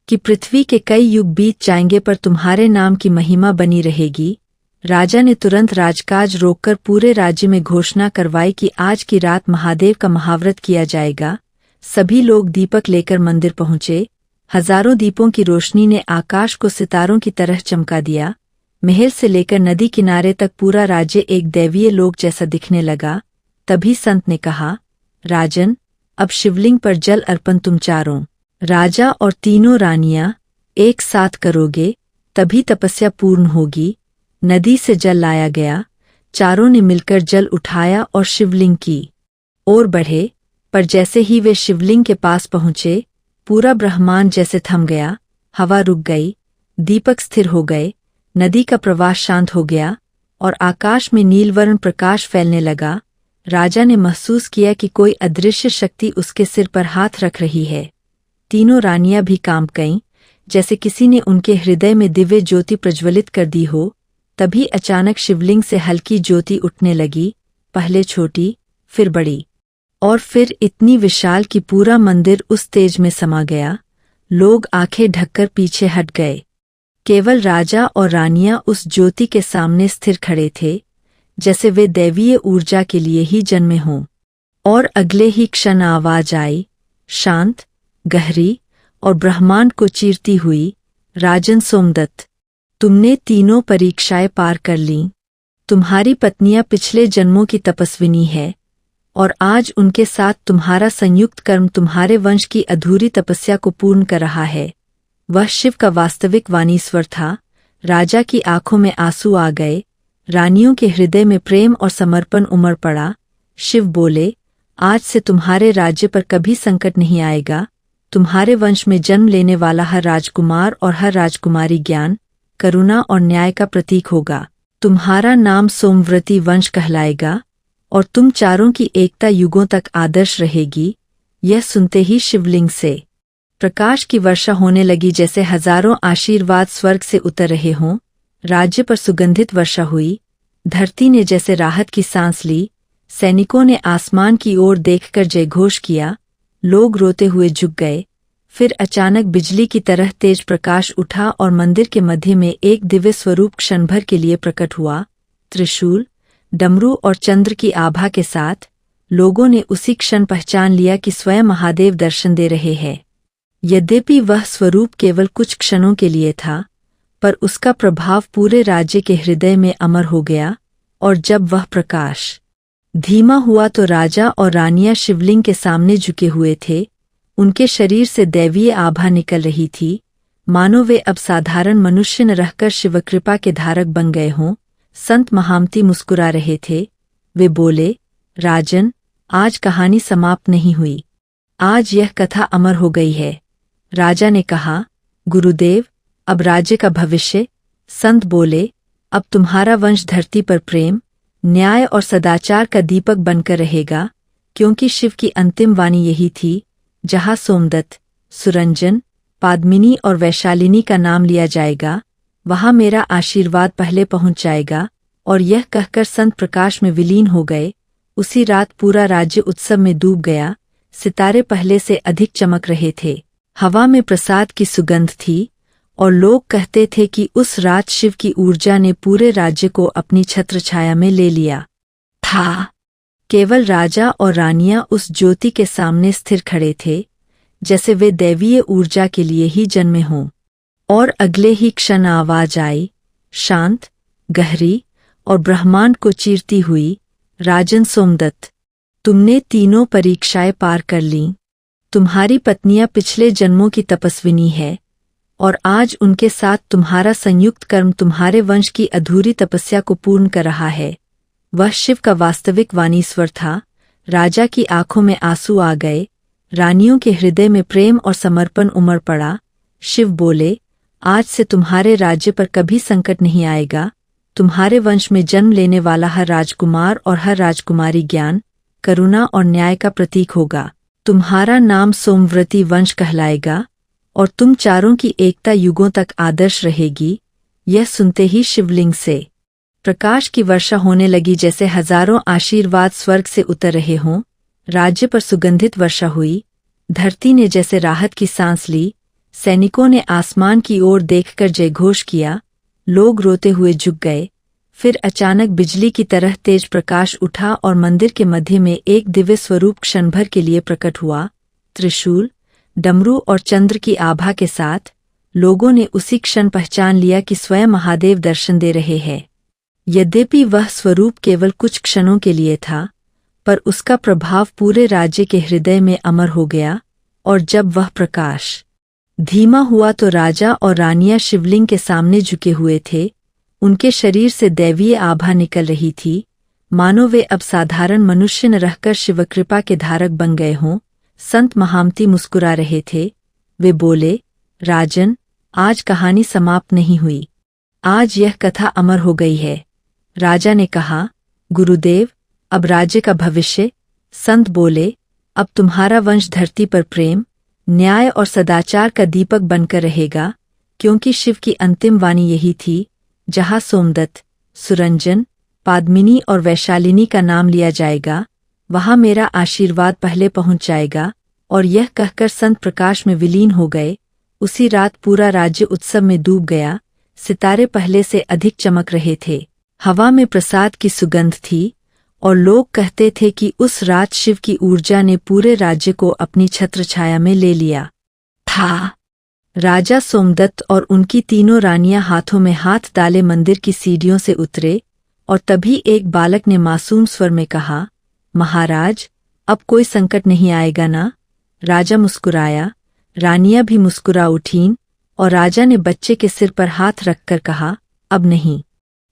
कि पृथ्वी के कई युग बीत जाएंगे पर तुम्हारे नाम की महिमा बनी रहेगी। राजा ने तुरंत राजकाज रोककर पूरे राज्य में घोषणा करवाई कि आज की रात महादेव का महाव्रत किया जाएगा। सभी लोग दीपक लेकर मंदिर पहुंचे। हजारों दीपों की रोशनी ने आकाश को सितारों की तरह चमका दिया। महल से लेकर नदी किनारे तक पूरा राज्य एक दैवीय लोक जैसा दिखने लगा। तभी संत ने कहा, राजन, अब शिवलिंग पर जल अर्पण तुम चारों राजा और तीनों रानियां एक साथ करोगे, तभी तपस्या पूर्ण होगी। नदी से जल लाया गया। चारों ने मिलकर जल उठाया और शिवलिंग की ओर बढ़े, पर जैसे ही वे शिवलिंग के पास पहुंचे, पूरा ब्रह्मांड जैसे थम गया। हवा रुक गई, दीपक स्थिर हो गए, नदी का प्रवाह शांत हो गया और आकाश में नीलवर्ण प्रकाश फैलने लगा। राजा ने महसूस किया कि कोई अदृश्य शक्ति उसके सिर पर हाथ रख रही है। तीनों रानियां भी कांप गईं, जैसे किसी ने उनके हृदय में दिव्य ज्योति प्रज्वलित कर दी हो। तभी अचानक शिवलिंग से हल्की ज्योति उठने लगी, पहले छोटी, फिर बड़ी, और फिर इतनी विशाल कि पूरा मंदिर उस तेज में समा गया। लोग आंखें ढककर पीछे हट गए। केवल राजा और रानियां उस ज्योति के सामने स्थिर खड़े थे, जैसे वे दैवीय ऊर्जा के लिए ही जन्मे हों। और अगले ही क्षण आवाज आई, शांत, गहरी और ब्रह्मांड को चीरती हुई, राजन सोमदत्त, तुमने तीनों परीक्षाएं पार कर लीं। तुम्हारी पत्नियां पिछले जन्मों की तपस्विनी है और आज उनके साथ तुम्हारा संयुक्त कर्म तुम्हारे वंश की अधूरी तपस्या को पूर्ण कर रहा है। वह शिव का वास्तविक वाणीस्वर था। राजा की आंखों में आंसू आ गए। रानियों के हृदय में प्रेम और समर्पण उमड़ पड़ा। शिव बोले, आज से तुम्हारे राज्य पर कभी संकट नहीं आएगा। तुम्हारे वंश में जन्म लेने वाला हर राजकुमार और हर राजकुमारी ज्ञान, करुणा और न्याय का प्रतीक होगा। तुम्हारा नाम सोमव्रती वंश कहलाएगा और तुम चारों की एकता युगों तक आदर्श रहेगी। यह सुनते ही शिवलिंग से प्रकाश की वर्षा होने लगी, जैसे हजारों आशीर्वाद स्वर्ग से उतर रहे हों। राज्य पर सुगंधित वर्षा हुई। धरती ने जैसे राहत की सांस ली। सैनिकों ने आसमान की ओर देखकर जयघोष किया। लोग रोते हुए झुक गए। फिर अचानक बिजली की तरह तेज प्रकाश उठा और मंदिर के मध्य में एक दिव्य स्वरूप क्षण भर के लिए प्रकट हुआ। त्रिशूल, डमरू और चंद्र की आभा के साथ लोगों ने उसी क्षण पहचान लिया कि स्वयं महादेव दर्शन दे रहे हैं। यद्यपि वह स्वरूप केवल कुछ क्षणों के लिए था, पर उसका प्रभाव पूरे राज्य के हृदय में अमर हो गया। और जब वह प्रकाश धीमा हुआ तो राजा और रानियां शिवलिंग के सामने झुके हुए थे। उनके शरीर से दैवीय आभा निकल रही थी, मानो वे अब साधारण मनुष्य न रहकर शिवकृपा के धारक बन गए हों। संत महामती मुस्कुरा रहे थे। वे बोले, राजन, आज कहानी समाप्त नहीं हुई। आज यह कथा अमर हो गई है। राजा ने कहा, गुरुदेव, अब राज्य का भविष्य। संत बोले, अब तुम्हारा वंश धरती पर प्रेम, न्याय और सदाचार का दीपक बनकर रहेगा, क्योंकि शिव की अंतिम वाणी यही थी, जहाँ सोमदत्त, सुरंजन, पादमिनी और वैशालिनी का नाम लिया जाएगा, वहाँ मेरा आशीर्वाद पहले पहुंच जाएगा। और यह कहकर संत प्रकाश में विलीन हो गए। उसी रात पूरा राज्य उत्सव में डूब गया। सितारे पहले से अधिक चमक रहे थे। हवा में प्रसाद की सुगंध थी और लोग कहते थे कि उस रात शिव की ऊर्जा ने पूरे राज्य को अपनी छत्रछाया में ले लिया था। केवल राजा और रानियां उस ज्योति के सामने स्थिर खड़े थे, जैसे वे दैवीय ऊर्जा के लिए ही जन्मे हों। और अगले ही क्षण आवाज आई, शांत, गहरी और ब्रह्मांड को चीरती हुई, राजन सोमदत्त, तुमने तीनों परीक्षाएं पार कर लीं। तुम्हारी पत्नियां पिछले जन्मों की तपस्विनी है और आज उनके साथ तुम्हारा संयुक्त कर्म तुम्हारे वंश की अधूरी तपस्या को पूर्ण कर रहा है। वह शिव का वास्तविक वाणीश्वर था। राजा की आंखों में आंसू आ गए, रानियों के हृदय में प्रेम और समर्पण उमड़ पड़ा। शिव बोले, आज से तुम्हारे राज्य पर कभी संकट नहीं आएगा। तुम्हारे वंश में जन्म लेने वाला हर राजकुमार और हर राजकुमारी ज्ञान, करुणा और न्याय का प्रतीक होगा। तुम्हारा नाम सोमव्रती वंश कहलाएगा और तुम चारों की एकता युगों तक आदर्श रहेगी। यह सुनते ही शिवलिंग से प्रकाश की वर्षा होने लगी, जैसे हजारों आशीर्वाद स्वर्ग से उतर रहे हों। राज्य पर सुगंधित वर्षा हुई। धरती ने जैसे राहत की सांस ली। सैनिकों ने आसमान की ओर देखकर जयघोष किया। लोग रोते हुए झुक गए। फिर अचानक बिजली की तरह तेज प्रकाश उठा और मंदिर के मध्य में एक दिव्य स्वरूप क्षण भर के लिए प्रकट हुआ। त्रिशूल, डमरू और चंद्र की आभा के साथ लोगों ने उसी क्षण पहचान लिया कि स्वयं महादेव दर्शन दे रहे हैं। यद्यपि वह स्वरूप केवल कुछ क्षणों के लिए था, पर उसका प्रभाव पूरे राज्य के हृदय में अमर हो गया। और जब वह प्रकाश धीमा हुआ तो राजा और रानियां शिवलिंग के सामने झुके हुए थे। उनके शरीर से दैवीय आभा निकल रही थी, मानो वे अब साधारण मनुष्य न रहकर शिवकृपा के धारक बन गए हों। संत महामती मुस्कुरा रहे थे। वे बोले, राजन, आज कहानी समाप्त नहीं हुई। आज यह कथा अमर हो गई है। राजा ने कहा, गुरुदेव, अब राज्य का भविष्य। संत बोले, अब तुम्हारा वंश धरती पर प्रेम, न्याय और सदाचार का दीपक बनकर रहेगा, क्योंकि शिव की अंतिम वाणी यही थी, जहाँ सोमदत्त, सुरंजन, पादमिनी और वैशालिनी का नाम लिया जाएगा, वहाँ मेरा आशीर्वाद पहले पहुँच जाएगा। और यह कहकर संत प्रकाश में विलीन हो गए। उसी रात पूरा राज्य उत्सव में डूब गया। सितारे पहले से अधिक चमक रहे थे। हवा में प्रसाद की सुगंध थी और लोग कहते थे कि उस रात शिव की ऊर्जा ने पूरे राज्य को अपनी छत्रछाया में ले लिया था। राजा सोमदत्त और उनकी तीनों रानियां हाथों में हाथ डाले मंदिर की सीढ़ियों से उतरे और तभी एक बालक ने मासूम स्वर में कहा, महाराज, अब कोई संकट नहीं आएगा ना? राजा मुस्कुराया, रानियां भी मुस्कुरा उठीं और राजा ने बच्चे के सिर पर हाथ रखकर कहा, अब नहीं,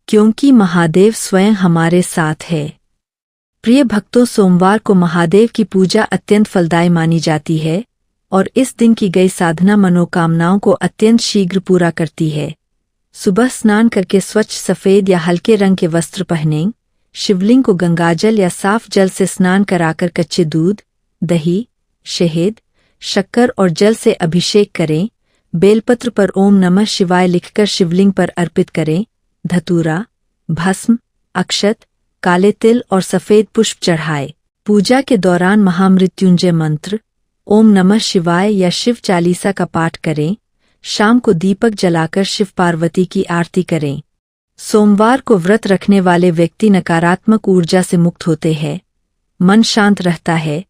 क्योंकि महादेव स्वयं हमारे साथ है। प्रिय भक्तों, सोमवार को महादेव की पूजा अत्यंत फलदायी मानी जाती है और इस दिन की गई साधना मनोकामनाओं को अत्यंत शीघ्र पूरा करती है। सुबह स्नान करके स्वच्छ सफेद या हल्के रंग के वस्त्र पहनें। शिवलिंग को गंगाजल या साफ जल से स्नान कराकर कच्चे दूध, दही, शहद, शक्कर और जल से अभिषेक करें। बेलपत्र पर ओम नमः शिवाय लिखकर शिवलिंग पर अर्पित करें। धतूरा, भस्म, अक्षत, काले तिल और सफेद पुष्प चढ़ाए। पूजा के दौरान महामृत्युंजय मंत्र, ओम नमः शिवाय या शिव चालीसा का पाठ करें। शाम को दीपक जलाकर शिव पार्वती की आरती करें। सोमवार को व्रत रखने वाले व्यक्ति नकारात्मक ऊर्जा से मुक्त होते हैं, मन शांत रहता है,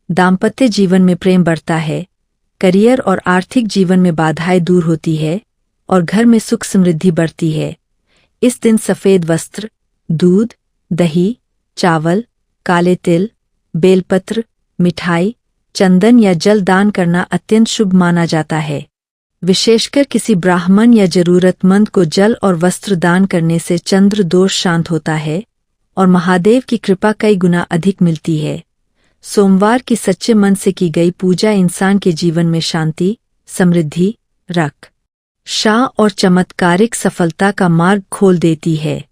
दाम्पत्य जीवन में प्रेम बढ़ता है, करियर और आर्थिक जीवन में बाधाएं दूर होती है और घर में सुख समृद्धि बढ़ती है। इस दिन सफेद वस्त्र, दूध, दही, चावल, काले तिल, बेलपत्र, मिठाई, चंदन या जल दान करना अत्यंत शुभ माना जाता है। विशेषकर किसी ब्राह्मण या जरूरतमंद को जल और वस्त्र दान करने से चंद्र दोष शांत होता है और महादेव की कृपा कई गुना अधिक मिलती है। सोमवार की सच्चे मन से की गई पूजा इंसान के जीवन में शांति, समृद्धि, रक्षा और चमत्कारिक सफलता का मार्ग खोल देती है।